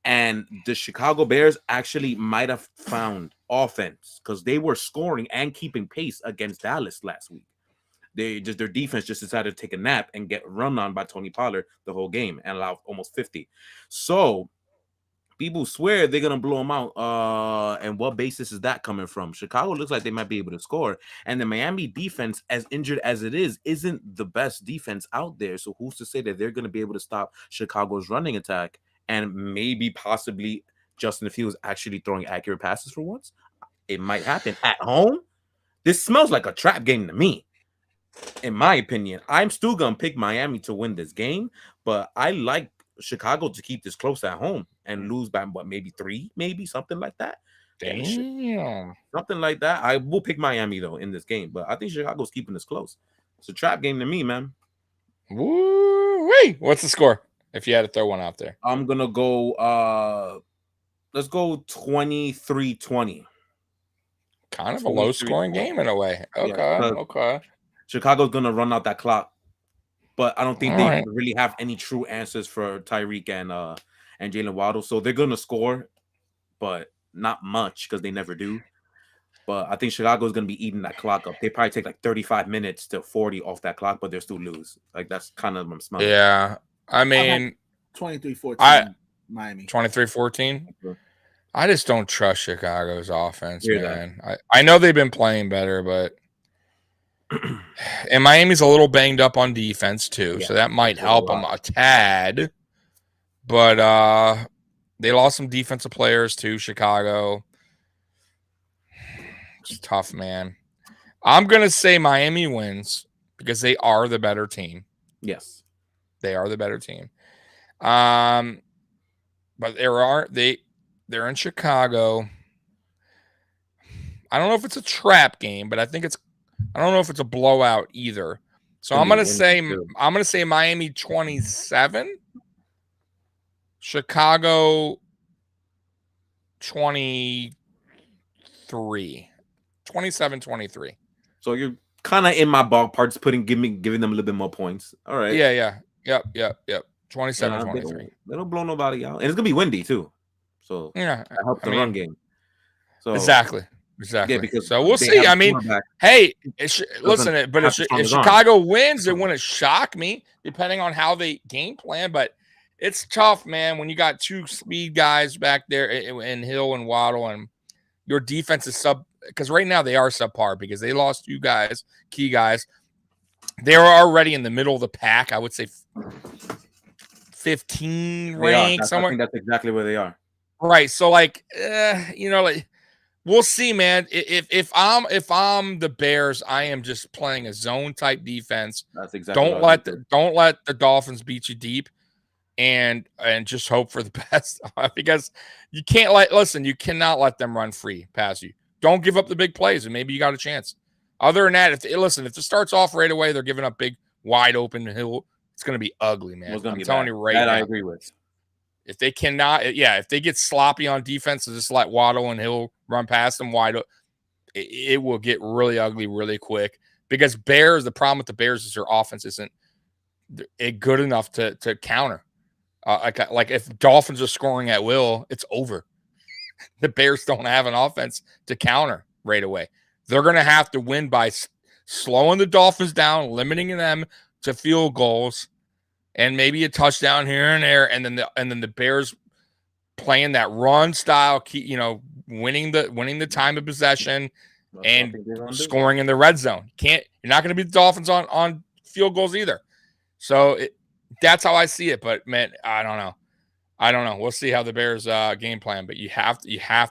And the Chicago Bears actually might have found offense because they were scoring and keeping pace against Dallas last week. Their defense just decided to take a nap and get run on by Tony Pollard the whole game and allow almost 50. So people swear they're gonna blow them out. And what basis is that coming from? Chicago looks like they might be able to score, and the Miami defense, as injured as it is, isn't the best defense out there. So who's to say that they're gonna be able to stop Chicago's running attack and maybe possibly Justin Fields actually throwing accurate passes for once? It might happen at home. This smells like a trap game to me. In my opinion, I'm still gonna pick Miami to win this game, but I like Chicago to keep this close at home and lose by maybe 3, maybe something like that. Damn. Something like that. I will pick Miami though in this game, but I think Chicago's keeping this close. It's a trap game to me, man. Woo-wee. What's the score? If you had to throw one out there. I'm gonna go let's go 23-20. Kind of a low scoring game in a way. Okay. Okay. Chicago's gonna run out that clock, but I don't think they really have any true answers for Tyreek and Jalen Waddle. So they're gonna score, but not much because they never do. But I think Chicago's gonna be eating that clock up. They probably take like 35 minutes to 40 off that clock, but they'll still lose. Like that's kind of what I'm smelling. Yeah. I mean 23-14 Miami. 23-14. I just don't trust Chicago's offense, man. I know they've been playing better, but and Miami's a little banged up on defense too, so that might help them a tad. But they lost some defensive players too, Chicago. It's tough, man. I'm gonna say Miami wins because they are the better team. Yes, they are the better team. But they're in Chicago. I don't know if it's a trap game, but I don't know if it's a blowout either. So I'm gonna say Miami 27, Chicago 23, 27-23. So you're kind of in my ballpark, giving them a little bit more points. All right. Yeah. Yep. 27-23. They don't blow nobody out, and it's gonna be windy too. So that helps the run game. So exactly. Yeah, because so we'll see. I mean, hey, listen, but if Chicago wins, it wouldn't shock me, depending on how they game plan. But it's tough, man, when you got 2 speed guys back there in Hill and Waddle, and your defense is because right now they are subpar because they lost 2 guys, key guys. They were already in the middle of the pack. I would say 15 rank somewhere. I think that's exactly where they are. Right. So we'll see, man. If I'm the Bears, I am just playing a zone type defense. That's exactly. Don't let the Dolphins beat you deep, and just hope for the best because you cannot let them run free past you. Don't give up the big plays, and maybe you got a chance. Other than that, if it starts off right away, they're giving up big, wide open hill. It's going to be ugly, man. I'm telling you right now. I agree with. If they cannot, if they get sloppy on defense and just let Waddle and Hill run past them wide, it will get really ugly really quick. Because the problem with the Bears is their offense isn't good enough to counter. Like if Dolphins are scoring at will, it's over. The Bears don't have an offense to counter right away. They're going to have to win by slowing the Dolphins down, limiting them to field goals, and maybe a touchdown here and there, and then the Bears playing that run style, winning the time of possession and scoring in the red zone. You're not going to beat the Dolphins on field goals either. So that's how I see it. But man, I don't know. We'll see how the Bears game plan. But you have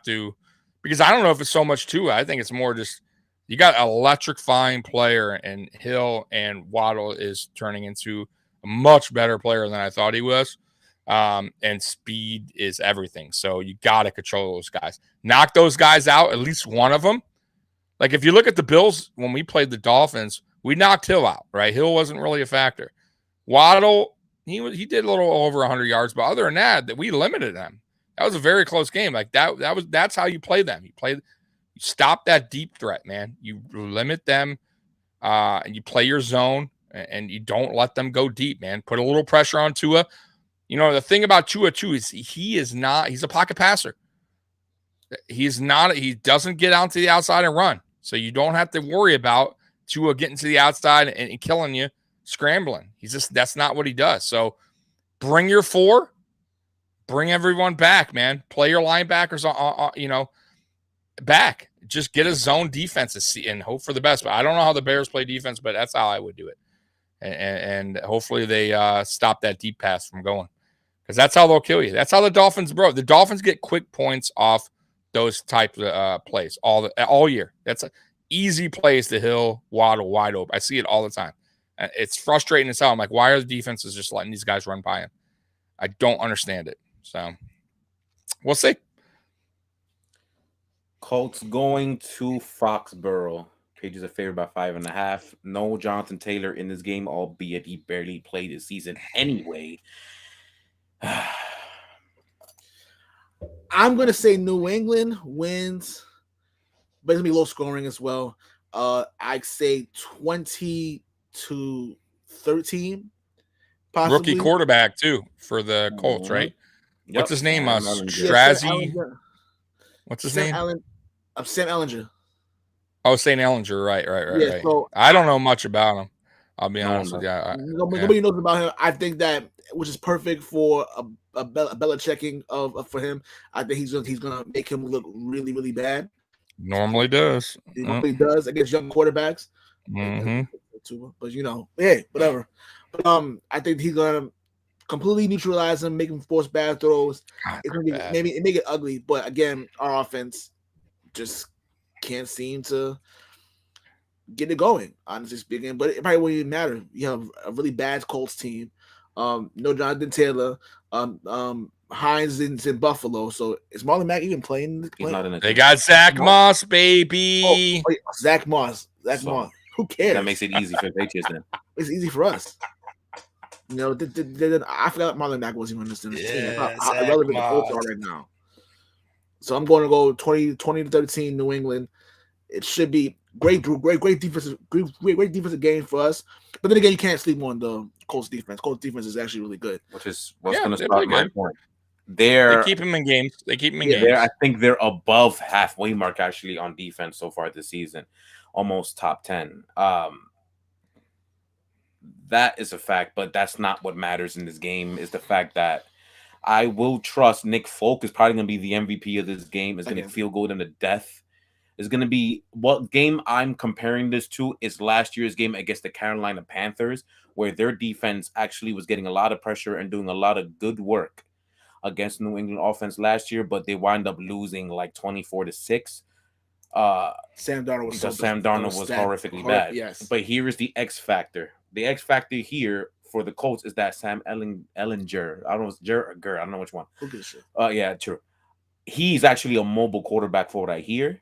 to, because I don't know if it's so much to it. I think it's more just you got an electrifying player, and Hill and Waddle is turning into a much better player than I thought he was. And speed is everything. So you got to control those guys. Knock those guys out, at least one of them. Like if you look at the Bills, when we played the Dolphins, we knocked Hill out, right? Hill wasn't really a factor. Waddle, he did a little over 100 yards, but other than that we limited them. That was a very close game. Like that's how you play them. You stop that deep threat, man. You limit them. and you play your zone, and you don't let them go deep, man. Put a little pressure on Tua. You know, the thing about Tua too is he's a pocket passer. He doesn't get out to the outside and run. So you don't have to worry about Tua getting to the outside and killing you, scrambling. That's not what he does. So bring your 4, bring everyone back, man. Play your linebackers back. Just get a zone defense and hope for the best. But I don't know how the Bears play defense, but that's how I would do it. And hopefully they stop that deep pass from going, because that's how they'll kill you. That's how the Dolphins, bro. The Dolphins get quick points off those types of plays all year. That's easy plays to Hill, Waddle, wide open. I see it all the time. It's frustrating as hell. I'm like, why are the defenses just letting these guys run by him? I don't understand it. So we'll see. Colts going to Foxborough. Pages are favored by 5.5. No Jonathan Taylor in this game, albeit he barely played this season anyway. I'm gonna say New England wins, but it's gonna be low scoring as well. I'd say 20-13. Possibly. Rookie quarterback too for the Colts, right? Yep. What's his name? Strazzy. What's his name? Sam Ellinger. Oh, St. Ellinger, right. Yeah, so I don't know much about him. I'll be honest with you. Nobody knows about him. I think that, which is perfect for a Belichicking for him. I think he's gonna make him look really, really bad. Normally does. He normally does against young quarterbacks. Mm-hmm. But whatever. But I think he's gonna completely neutralize him, make him force bad throws. It's gonna be maybe make it ugly, but again, our offense just can't seem to get it going, honestly speaking. But it probably won't even matter. You have a really bad Colts team. No Jonathan Taylor. Hines is in Buffalo, so is Marlon Mack even playing? They got Zach Moss, baby. Zach Moss. Moss. Who cares? That makes it easy for the Patriots then. It's easy for us. You know, I forgot Marlon Mack wasn't even on this team. How irrelevant the Colts are right now. So I'm going to go 20-13 New England. It should be great defensive game for us. But then again, you can't sleep on the Colts defense. Colts defense is actually really good. Which is what's going to start my point. They keep him in games. I think they're above halfway mark actually on defense so far this season, almost top 10. That is a fact, but that's not what matters in this game. Is the fact that I will trust Nick Folk is probably going to be the MVP of this game. Is going to field goal them to death. Is going to be what game I'm comparing this to is last year's game against the Carolina Panthers, where their defense actually was getting a lot of pressure and doing a lot of good work against New England offense last year, but they wind up losing like 24-6. Sam Darnold was horrifically bad. Yes. But here is the X factor. The X factor here for the Colts is that Sam Ellinger. I don't know if it's Jer or Gur. I don't know which one. Who gives a shit? Yeah, true. He's actually a mobile quarterback for what I hear.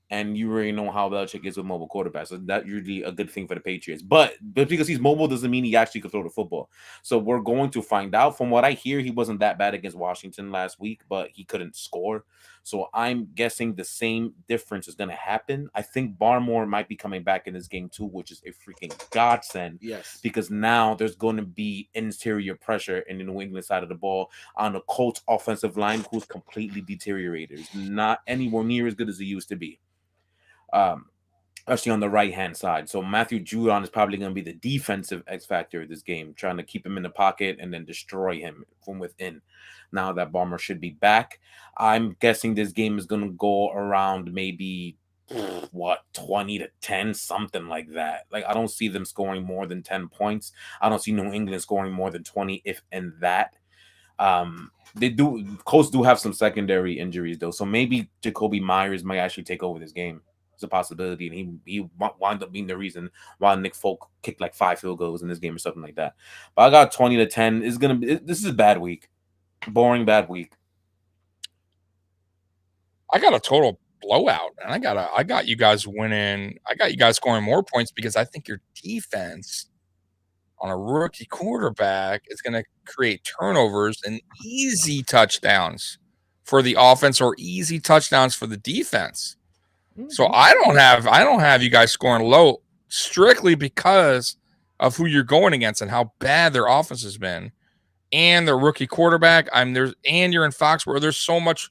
And you already know how Belichick is with mobile quarterbacks. So that's usually a good thing for the Patriots. But because he's mobile doesn't mean he actually could throw the football. So we're going to find out. From what I hear, he wasn't that bad against Washington last week, but he couldn't score. So I'm guessing the same difference is going to happen. I think Barmore might be coming back in this game too, which is a freaking godsend. Yes. Because now there's going to be interior pressure in the New England side of the ball on the Colts offensive line, who's completely deteriorated. It's not anywhere near as good as it used to be. Especially on the right-hand side. So Matthew Judon is probably going to be the defensive X factor of this game, trying to keep him in the pocket and then destroy him from within. Now that Bomber should be back, I'm guessing this game is going to go around maybe 20-10, something like that. Like, I don't see them scoring more than 10 points. I don't see New England scoring more than 20, if in that. Colts do have some secondary injuries though, so maybe Jacoby Myers might actually take over this game. It's a possibility, and he wound up being the reason why Nick Folk kicked like 5 field goals in this game or something like that. But I got 20-10. This is a bad week, boring bad week. I got a total blowout, and I got you guys winning. I got you guys scoring more points because I think your defense on a rookie quarterback is going to create turnovers and easy touchdowns for the offense or easy touchdowns for the defense. So I don't have you guys scoring low. strictly because of who you're going against and how bad their offense has been, and their rookie quarterback. And you're in Foxborough. There's so much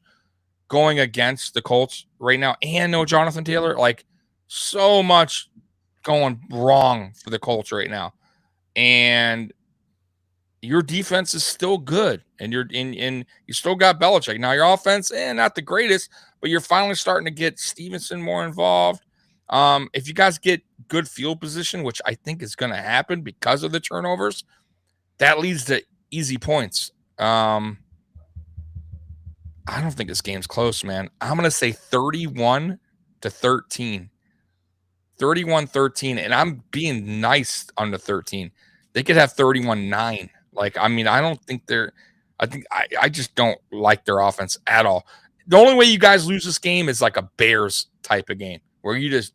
going against the Colts right now, and no Jonathan Taylor. Like, so much going wrong for the Colts right now, and your defense is still good, and you still got Belichick. Now your offense, not the greatest, but you're finally starting to get Stevenson more involved. If you guys get good field position, which I think is going to happen because of the turnovers, that leads to easy points. I don't think this game's close, man. I'm going to say 31-13. 31-13, and I'm being nice on the 13. They could have 31-9. Like, I mean, I don't think I just don't like their offense at all. The only way you guys lose this game is like a Bears type of game where you just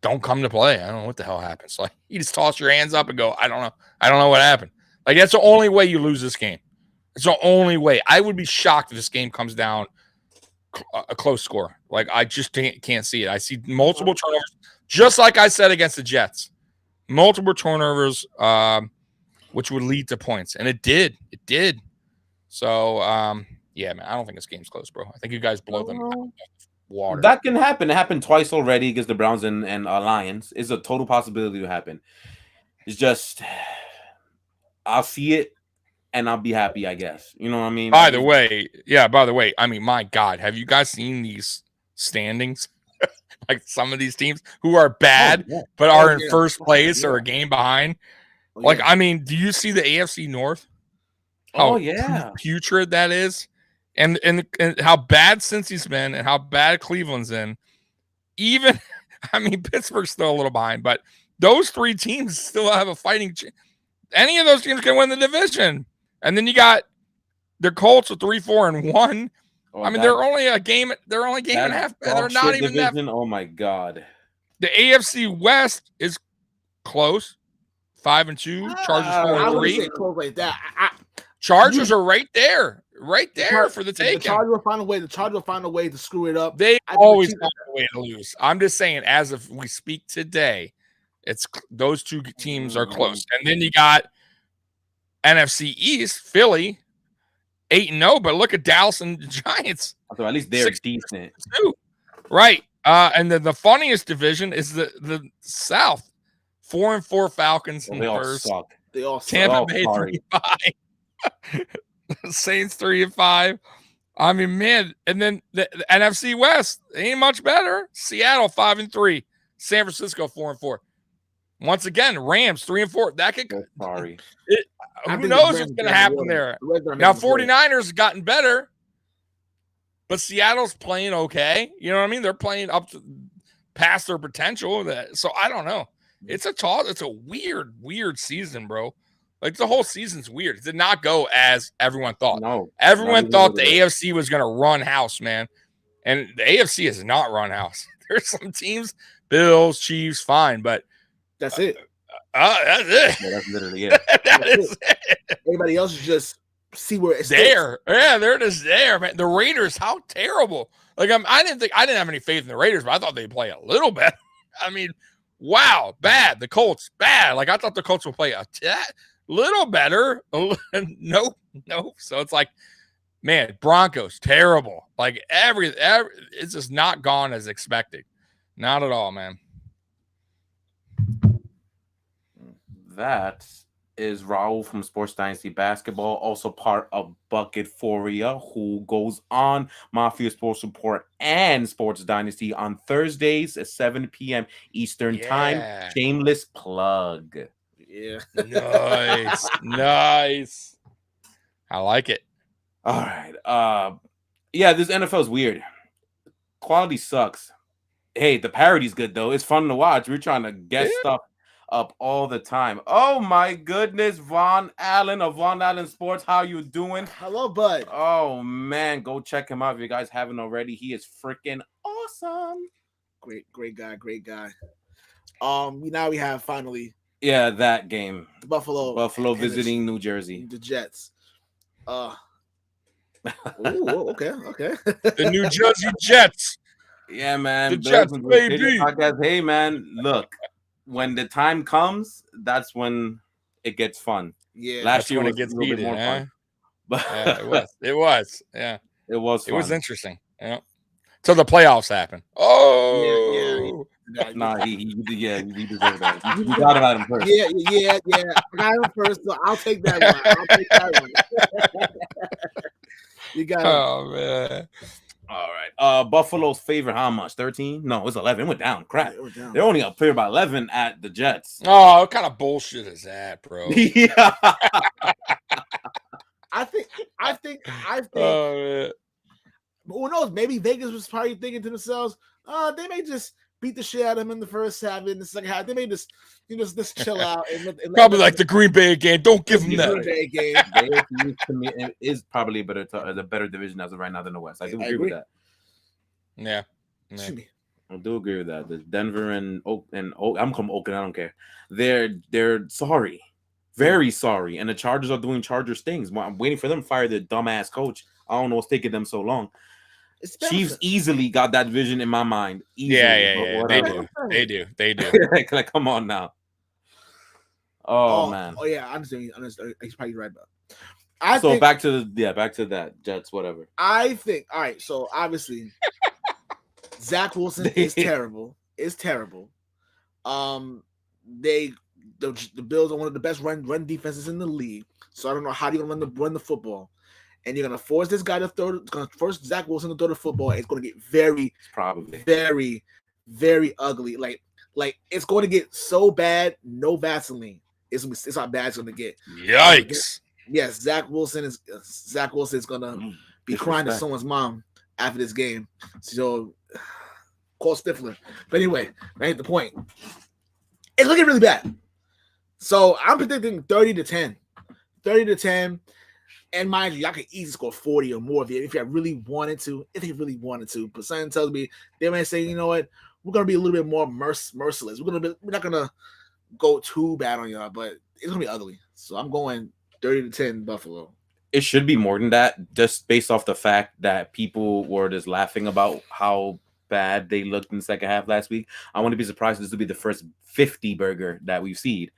don't come to play. I don't know what the hell happens. Like, you just toss your hands up and go, I don't know. I don't know what happened. Like, that's the only way you lose this game. It's the only way. I would be shocked if this game comes down a close score. Like, I just can't see it. I see multiple turnovers, just like I said against the Jets. Multiple turnovers, which would lead to points. And it did. It did. So, yeah, man, I don't think this game's close, bro. I think you guys blow them out of water. That can happen. It happened twice already against the Browns and Lions. It's a total possibility to happen. It's just, I'll see it and I'll be happy, I guess. You know what I mean? By the way, I mean, my God, have you guys seen these standings? Like, some of these teams who are bad but are in first place or a game behind. Like, I mean, do you see the AFC North? How putrid that is, and how bad Cincy's been, and how bad Cleveland's in. Even, I mean, Pittsburgh's still a little behind, but those three teams still have a fighting chance. Any of those teams can win the division, and then you got the Colts with 3-4-1. I mean, they're only a game. They're only a game and a half. They're not even division. Oh my God. The AFC West is close. 5-2. Chargers 4-3. Close like that. Chargers are right there for the taking. The Chargers will find a way to screw it up. They always find a way to lose. I'm just saying, as of we speak today, it's those two teams are close. And then you got NFC East, Philly, 8-0. But look at Dallas and the Giants. So at least they're decent, right? And then the funniest division is the South. 4-4 Falcons and Spurs. Suck. They all suck. Tampa Bay 3-5. Saints 3-5. I mean, man, and then the NFC West ain't much better. Seattle 5-3. San Francisco 4-4. Once again, Rams 3-4. That could sorry. Who knows what's going to happen there? Now 49ers have gotten better, but Seattle's playing okay. You know what I mean? They're playing up to past their potential. So I don't know. It's a weird season, bro. Like, the whole season's weird. It did not go as everyone thought. No. Everyone thought the AFC was going to run house, man. And the AFC is not run house. There's some teams, Bills, Chiefs, fine, but that's it. That's it. Yeah, that's literally it. That is it. Everybody else is just see where it's there. Yeah, they're just there, man. The Raiders, how terrible. Like, I didn't have any faith in the Raiders, but I thought they'd play a little better. I mean, wow, bad. The Colts, bad. Like, I thought the Colts would play a little better. Nope. So it's like, man, Broncos, terrible. Like, it's just not gone as expected. Not at all, man. That is Raul from Sports Dynasty Basketball, also part of Bucket Foria, who goes on Mafia Sports Report and Sports Dynasty on Thursdays at 7 p.m. Eastern Time. Shameless plug. Yeah. Nice. I like it. All right. Yeah, this NFL is weird. Quality sucks. Hey, the parody's good, though. It's fun to watch. We're trying to guess stuff up all the time. Oh my goodness, Von Allen of Von Allen Sports. How you doing? Hello, bud. Oh man, go check him out if you guys haven't already. He is freaking awesome. Great guy. Now we have finally that game. Buffalo visiting New Jersey. The Jets. Ooh, okay. The New Jersey Jets. Yeah, man. The Bills Jets, and Patriots baby. podcast. Hey, man. Look, when the time comes, that's when it gets fun. Yeah, Last That's year when was it a gets little bit heated, more huh? fun, but Yeah, it was. It was. Yeah, it was it was fun. interesting. Yeah. Till the playoffs happen. yeah. Oh, Nah, he deserved that. You got about him first. Yeah. I got him first, so I'll take that one. I'll take that one. You got him. oh man. All right. Buffalo's favorite, how much? 13? No, it's 11. It went down. Crap. Yeah, we're down. They're only up favored by 11 at the Jets. Oh, what kind of bullshit is that, bro? Yeah. I think. Oh man. But who knows? Maybe Vegas was probably thinking to themselves, they may just beat the shit out of him in the first half. In the second half, they may just chill out and Probably like the Green Bay game. Don't give them Green that. Bay game. The AFC to me is probably a better division as of right now than the West. I do agree with that. Yeah. Excuse me. I do agree with that. The Denver and I'm from Oakland. I don't care. They're sorry, very sorry, and the Chargers are doing Chargers things. I'm waiting for them to fire the dumbass coach. I don't know what's taking them so long. Chiefs easily got that division in my mind. Easily, Yeah. They do. like, come on now. Oh man. Oh yeah, I understand. He's probably right about. Back to that Jets, whatever. I think. All right. So obviously, Zach Wilson is terrible. Is terrible. The Bills are one of the best run defenses in the league. So I don't know how you're gonna run the football, and you're gonna force this guy to force Zach Wilson to throw the football. It's gonna get very, very ugly. Like it's going to get so bad. No Vaseline. It's how bad it's gonna get. Yikes. Yes, Zach Wilson is gonna be crying to someone's mom after this game. So call Stifler. But anyway, that ain't the point. It's looking really bad. So I'm predicting 30-10. 30-10. And mind you, y'all could easily score 40 or more if you really wanted to. But something tells me they might say, you know what, we're gonna be a little bit more merciless. We're not gonna go too bad on y'all, but it's gonna be ugly. So I'm going 30-10 Buffalo. It should be more than that, just based off the fact that people were just laughing about how bad they looked in the second half last week. I want to be surprised this will be the first 50 burger that we've seen.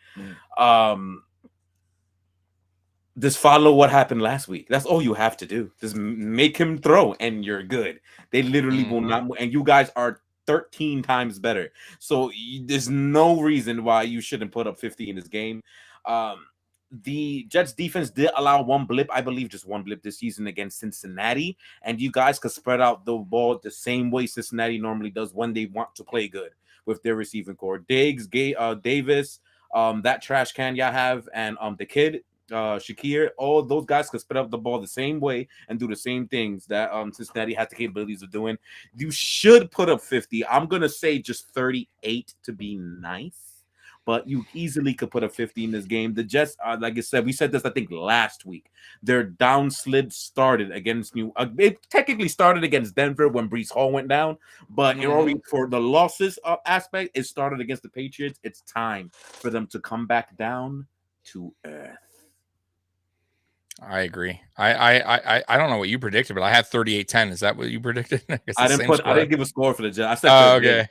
Just follow what happened last week. That's all you have to do. Just make him throw, and you're good. They literally will not. And you guys are 13 times better. So there's no reason why you shouldn't put up 50 in this game. The Jets defense did allow one blip, I believe just one blip this season against Cincinnati, and you guys could spread out the ball the same way Cincinnati normally does when they want to play good with their receiving core. Diggs, Davis, that trash can y'all have, and the kid, Shakir, all those guys could spread out the ball the same way and do the same things that Cincinnati has the capabilities of doing. You should put up 50. I'm gonna say just 38 to be nice. But you easily could put a 50 in this game. The Jets, like I said, we said this, I think, last week. Their downslid started against it technically started against Denver when Breece Hall went down. But for the losses aspect, it started against the Patriots. It's time for them to come back down to earth. I agree. I don't know what you predicted, but I had 38-10. Is that what you predicted? I didn't give a score for the Jets. I said okay.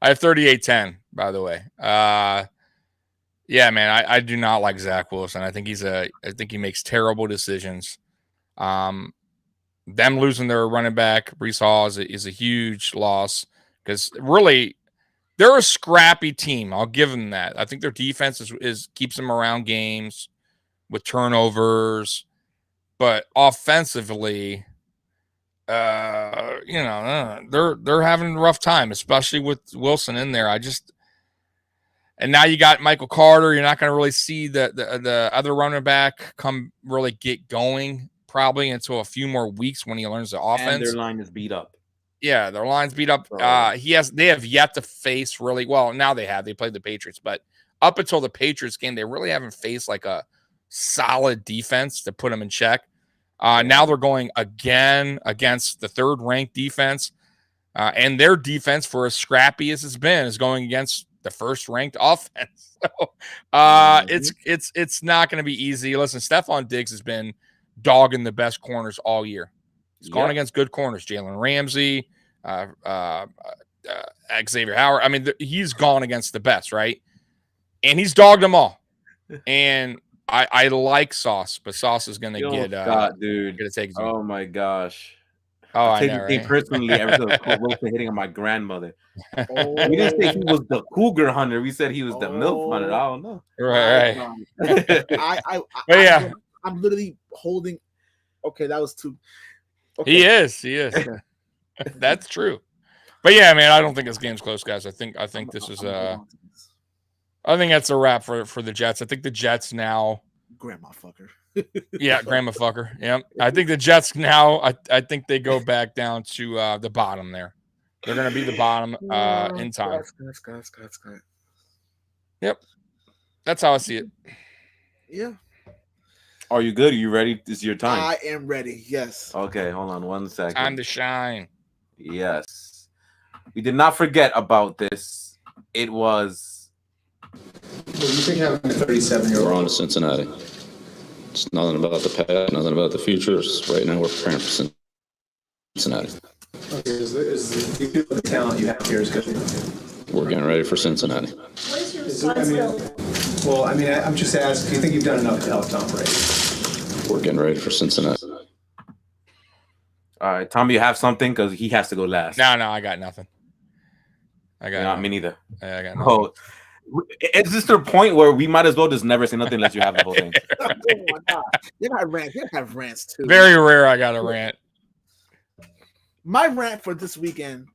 I have 38-10, by the way. Yeah, man, I do not like Zach Wilson. I think he makes terrible decisions. Them losing their running back, Breece Hall, is a huge loss because really they're a scrappy team. I'll give them that. I think their defense is keeps them around games with turnovers, but offensively, they're having a rough time, especially with Wilson in there. And now you got Michael Carter. You're not going to really see the other running back come really get going probably until a few more weeks when he learns the offense. And their line is beat up. Yeah, their line's beat up. They have yet to face really well. Now they played the Patriots, but up until the Patriots game, they really haven't faced like a solid defense to put them in check. Now they're going again against the third-ranked defense, and their defense, for as scrappy as it's been, is going against the first-ranked offense. So it's not going to be easy. Listen, Stephon Diggs has been dogging the best corners all year. He's gone against good corners, Jalen Ramsey, Xavier Howard. I mean, he's gone against the best, right? And he's dogged them all. And I like Sauce, but Sauce is going to get dude. Gonna take. Oh my gosh. Oh, I know, right? Personally, ever since Wilson hitting on my grandmother. We didn't say he was the cougar hunter. We said he was the MILF hunter. I don't know. Right. I'm literally holding. Okay, that was too. Okay. He is. That's true. But yeah, man, I don't think this game's close, guys. I think this is I think that's a wrap for the Jets. I think the Jets now. Grandma fucker. Yeah, grandma fucker. Yeah, I think the Jets now. I think they go back down to the bottom there. They're going to be the bottom in time. Yep, that's how I see it. Yeah. Are you good? Are you ready? This is your time. I am ready. Yes. Okay, hold on 1 second. Time to shine. Yes. We did not forget about this. It was. What do you think having a 37-year-old? We're on to Cincinnati. It's nothing about the past, nothing about the future. It's right now we're preparing for Cincinnati. Okay, is the talent you have here is good? We're getting ready for Cincinnati. What is your responsibility? I'm just asking, do you think you've done enough to help Tom Brady? We're getting ready for Cincinnati. All right, Tommy, you have something because he has to go last. No, I got nothing. Me neither. Yeah, I got nothing. Oh, is this the point where we might as well just never say nothing unless you have the whole thing? Oh my God. You have rants too. Very rare. I got a rant. My rant for this weekend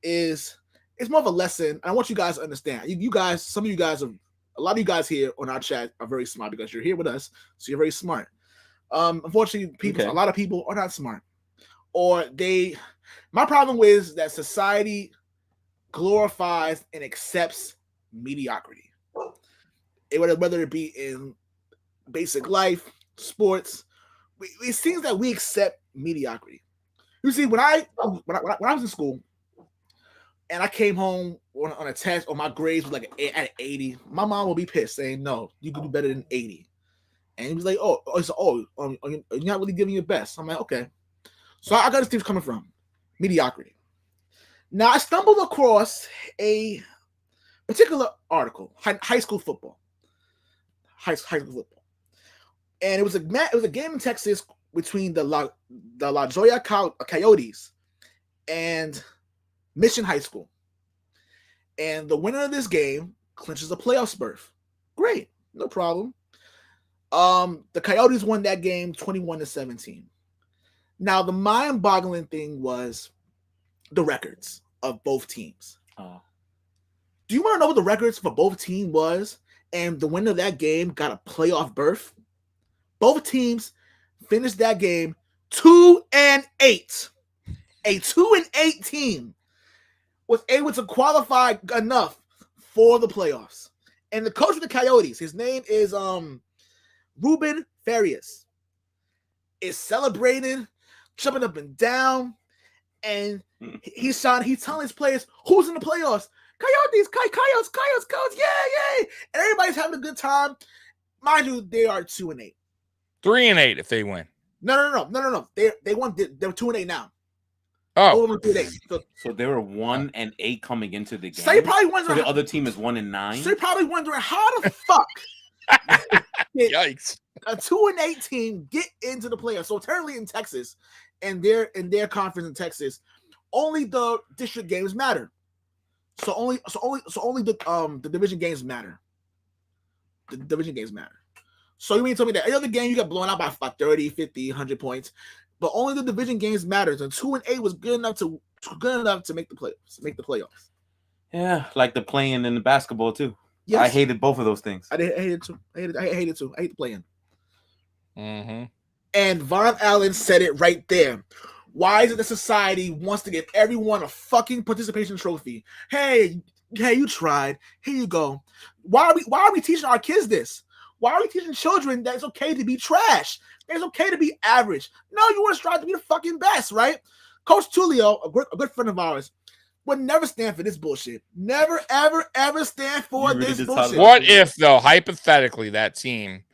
is it's more of a lesson. I want you guys to understand. You guys, some of you guys are. A lot of you guys here on our chat are very smart because you're here with us, so you're very smart. Unfortunately, a lot of people are not smart, or my problem is that society glorifies and accepts mediocrity. Whether it be in basic life, sports, it seems that we accept mediocrity. You see, when I was in school, and I came home on a test, or my grades was like at 80, my mom would be pissed, saying, "No, you can do better than 80." And he was like, you're not really giving your best. I'm like, okay. So I got this thing coming from mediocrity. Now I stumbled across a particular article, high school football, and it was a game in Texas between the La Jolla Coyotes and Mission High School. And the winner of this game clinches a playoff berth. Great, no problem. The Coyotes won that game 21-17. Now, the mind-boggling thing was the records of both teams. Do you want to know what the records for both teams was? And the winner of that game got a playoff berth. Both teams finished that game 2-8. A 2-8 team was able to qualify enough for the playoffs. And the coach of the Coyotes, his name is Ruben Farias, is celebrating, jumping up and down, and he's telling his players who's in the playoffs. Coyotes, yay! And everybody's having a good time. Mind you, they are 2-8. 3-8 if they win. No. They won. They're 2-8 now. Oh, so they were 1-8 coming into the game. So you probably wondering. So the other team is 1-9. So you're probably wondering how the fuck yikes! A 2-8 team get into the playoffs. So apparently in Texas, and their conference in Texas, only the district games matter. So only the division games matter. The division games matter. So you mean to tell me that every other game you got blown out by 30, 50, 100 points, but only the division games matters, and 2-8 was good enough to make the playoffs. Yeah, like the playing in the basketball too. Yes. I hated both of those things. I hated too. I hated the playing. Mm-hmm. And Von Allen said it right there. Why is it that society wants to give everyone a fucking participation trophy? Hey, you tried. Here you go. Why are we teaching our kids this? Why are we teaching children that it's okay to be trash? That it's okay to be average? No, you want to strive to be the fucking best, right? Coach Tulio, a good friend of ours, would never stand for this bullshit. Never, ever, ever stand for this bullshit. What if, though, hypothetically, that team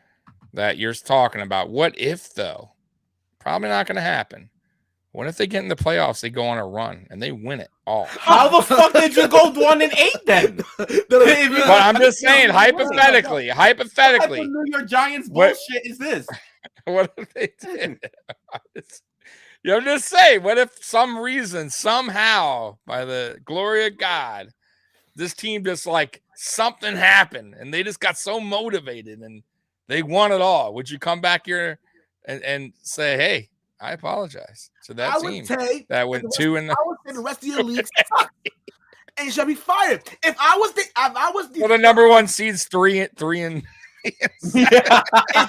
that you're talking about, what if, though? Probably not going to happen. What if they get in the playoffs? They go on a run and they win it all. How the fuck did you go 1-8 then? But I'm just saying, hypothetically. What type of New York Giants bullshit is this? What if they did? I'm just saying, what if some reason, somehow, by the glory of God, this team just like something happened and they just got so motivated and they won it all? Would you come back here and say, hey, I apologize to that team that went 2 in the... I would say the rest of your league suck and you shall be fired. If I was the number 1 seeds 3 and if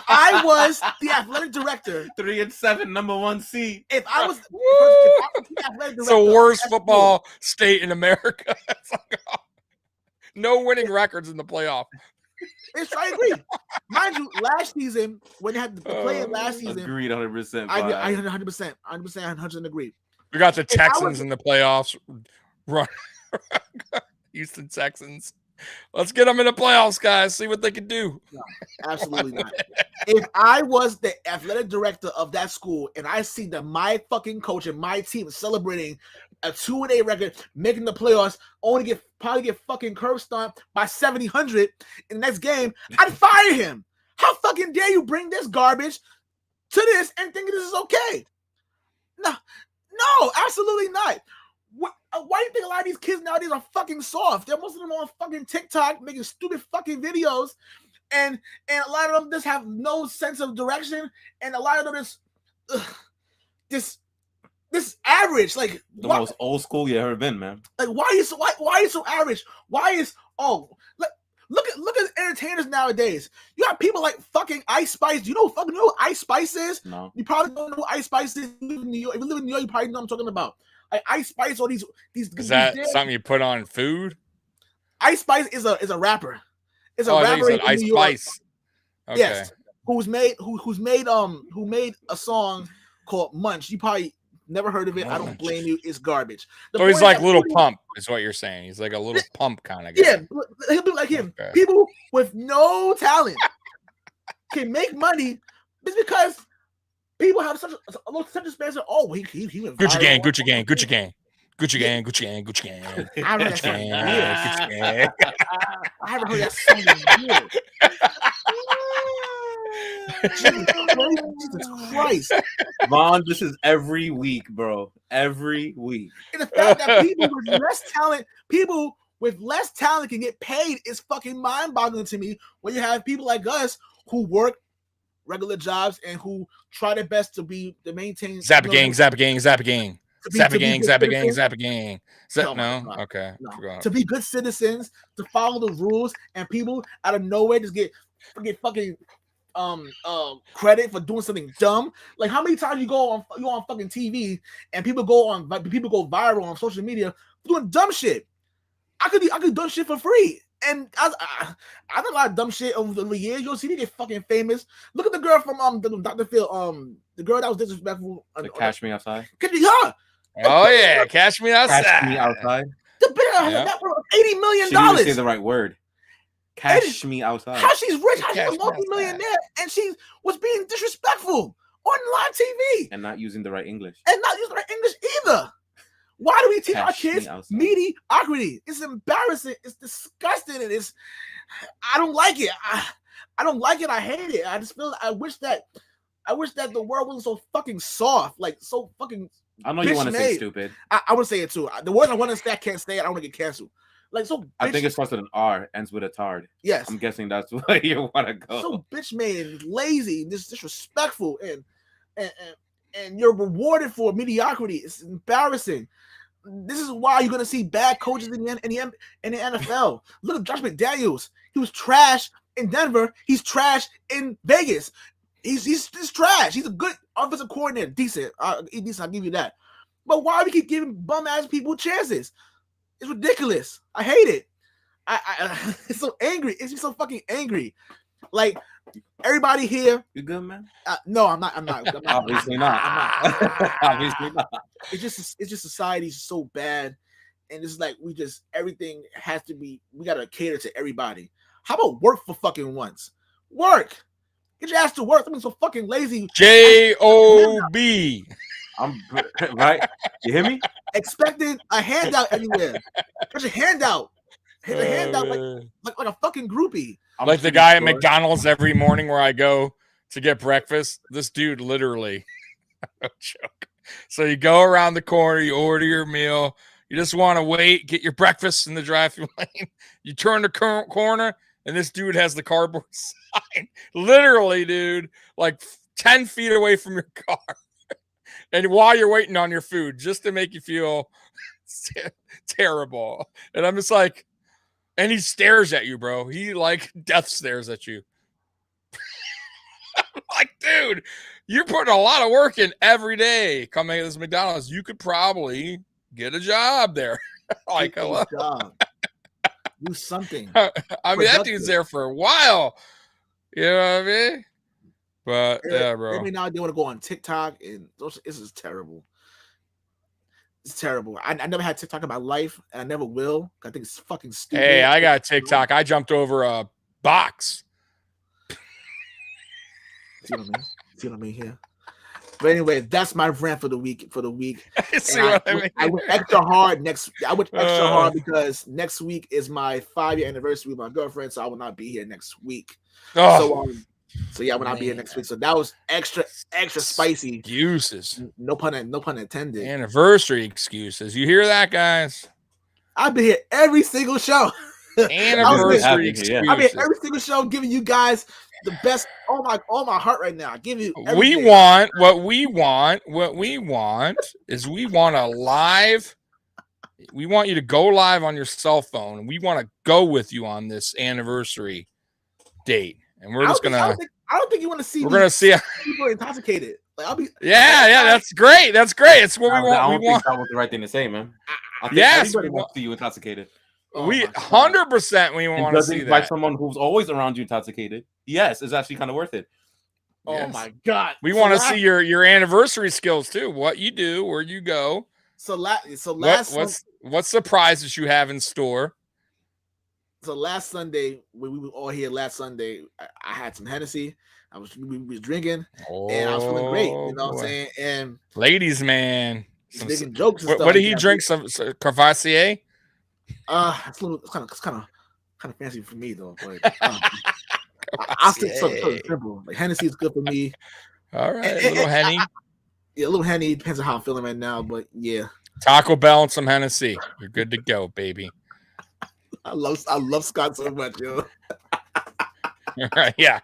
I was the athletic director, 3-7, number 1 seed. If I was the athletic director, it's the worst football state in America. No winning records in the playoff. I agree. Mind you, last season when they had the play last season, agreed 100%. I 100% agree. We got the Texans in the playoffs. Run, Houston Texans. Let's get them in the playoffs, guys. See what they can do. No, absolutely not. If I was the athletic director of that school and I see that my fucking coach and my team is celebrating a 2-8 record, making the playoffs, probably get fucking curb stomped by 700 in the next game, I'd fire him. How fucking dare you bring this garbage to this and think this is okay? No, absolutely not. Why do you think a lot of these kids nowadays are fucking soft? They're most of them on fucking TikTok making stupid fucking videos, and a lot of them just have no sense of direction, and a lot of them is this average. Like the most old school you ever been, man. Like why are you so average? Look at entertainers nowadays. You got people like fucking Ice Spice. Do you know what Ice Spice is? No. You probably don't know what Ice Spice is. If you live in New York, you probably know what I'm talking about. Like Ice Spice, or these. Is that something you put on food? Ice Spice is a rapper. It's a rapper in Ice New York. Spice. Okay. Yes, who made a song called Munch. You probably never heard of it. I don't blame you. It's garbage. So he's like Little Pump, is what you're saying. He's like a Little Pump kind of guy. Yeah, he'll be like him. Okay. People with no talent can make money just because people have such a space. Oh, he went Gucci gang. I haven't heard that song in years. Jesus Christ. Vaughn, this is every week, bro. Every week. And the fact that people with less talent can get paid is fucking mind-boggling to me, when you have people like us who work regular jobs and who try their best to maintain Zappa gang. No? Okay. No. To be good citizens, to follow the rules, and people out of nowhere just get fucking credit for doing something dumb. Like, how many times you on fucking TV and people go viral on social media doing dumb shit? I could do dumb shit for free. And I've done a lot of dumb shit over the years. You'll see me get fucking famous. Look at the girl from Dr. Phil, the girl that was disrespectful. Cash Me Outside. Yeah. Oh yeah, Cash Me Outside. Cash Me Outside. The bitch has a net worth of $80 million. She didn't say the right word. Cash Me Outside. How she's rich? How she's a multi-millionaire, and she was being disrespectful on live TV and not using the right English. Either. Why do we teach our kids mediocrity? It's embarrassing. It's disgusting. And I don't like it. I don't like it. I hate it. I just feel. I wish that the world wasn't so fucking soft, like so fucking. I know you want to say stupid. I want to say it too. The words I want to say, I can't say it. I don't want to get canceled. Like so. I think it starts with an R, ends with a tard. Yes. I'm guessing that's where you want to go. So bitch made and lazy, disrespectful, and you're rewarded for mediocrity. It's embarrassing. This is why you're gonna see bad coaches in the NFL. Look at Josh McDaniels. He was trash in Denver. He's trash in Vegas. He's trash. He's a good offensive coordinator, decent. I'll give you that. But why do we keep giving bum ass people chances? It's ridiculous. I hate it. I it's so angry. It's just so fucking angry. Like everybody here. You good, man? No, I'm not. Obviously not. Obviously not. It's just society's so bad, and it's like everything has to be. We gotta cater to everybody. How about work for fucking once? Work. Get your ass to work. I'm so fucking lazy. Job. right. You hear me? Expecting a handout anywhere. There's a handout. Here's a handout like a fucking groupie. Like the guy at McDonald's every morning where I go to get breakfast. This dude literally, no joke. So you go around the corner, you order your meal. You just want to wait, get your breakfast in the drive-thru lane. You turn the corner, and this dude has the cardboard sign. Literally, dude, like 10 feet away from your car. And while you're waiting on your food, just to make you feel terrible. And I'm just like, and he stares at you, bro. He like death stares at you. I'm like, dude, you're putting a lot of work in every day coming to this McDonald's. You could probably get a job there. Like, hello. Do something. I mean, that dude's there for a while. You know what I mean? But yeah, bro. Every now and then want to go on TikTok, and this is terrible. It's terrible. I never had TikTok in my life, and I never will. I think it's fucking stupid. Hey, I got TikTok. I jumped over a box. See what I mean here? But anyway, that's my rant for the week. See what I mean? I went extra hard hard because next week is my 5-year anniversary with my girlfriend, so I will not be here next week. Oh. So yeah, I will not be here next week. So that was extra spicy. Excuses. No pun intended. Anniversary excuses. You hear that, guys? I've been here every single show. Anniversary excuses. I've been here every single show giving you guys the best. All my heart right now. I give you everything. What we want is we want a live. We want you to go live on your cell phone. We want to go with you on this anniversary date. And we're just gonna. I don't think you want to see. We're gonna see people intoxicated. Like I'll be. Yeah. That's great. That's great. It's what we want. I don't think that was the right thing to say, man. Yes, everybody wants to see you intoxicated. We 100% we want to see that. By someone who's always around you intoxicated. Yes, it's actually kind of worth it. Oh my god! We want to see your anniversary skills too. What you do, where you go. What surprises you have in store? So last Sunday, when we were all here last Sunday, I had some Hennessy. We was drinking, and I was feeling great. You know what I'm saying? And ladies, man, making jokes. And what did he drink? Some Cavassier? It's kind of fancy for me though. But I'll stick something simple. Like Hennessy is good for me. All right, a little Henny. Yeah, a little Henny. Depends on how I'm feeling right now, but yeah. Taco Bell and some Hennessy. You're good to go, baby. I love Scott so much, yo. Right, yeah.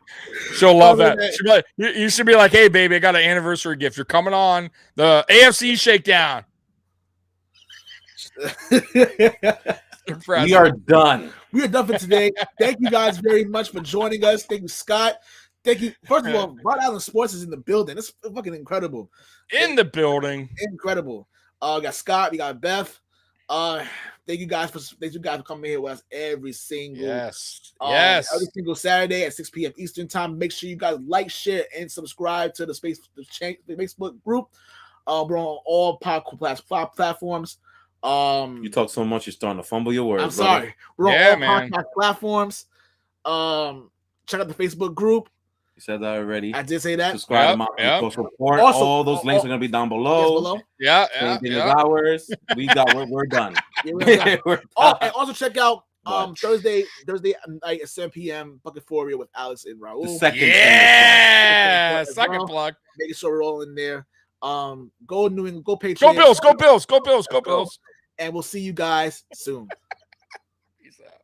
She'll love that. You should be like, hey, baby, I got an anniversary gift. You're coming on the AFC Shakedown. We are done. We are done for today. Thank you guys very much for joining us. Thank you, Scott. Thank you. First of all, Rhode Island Sports is in the building. It's fucking incredible. In the building. Incredible. We got Scott. We got Beth. Thank you guys for coming here with us every single every single Saturday at 6 p.m. Eastern time. Make sure you guys like, share, and subscribe to the Facebook group. We're on all podcast platforms. You talk so much, you're starting to fumble your words. I'm sorry. We're on all podcast platforms. Check out the Facebook group. You said that already. I did say that. Subscribe to my social report. Also, all those links are gonna be down below. Yeah. Hours. We're done. Yeah, we're done. And also check out Thursday night at 7 p.m. Bucketphoria with Alex and Raul. The second second plug. Making sure we're all in there. Go New England, go Patriots. Go Bills, go Bills, go Bills, go Bills. And we'll see you guys soon. Peace out.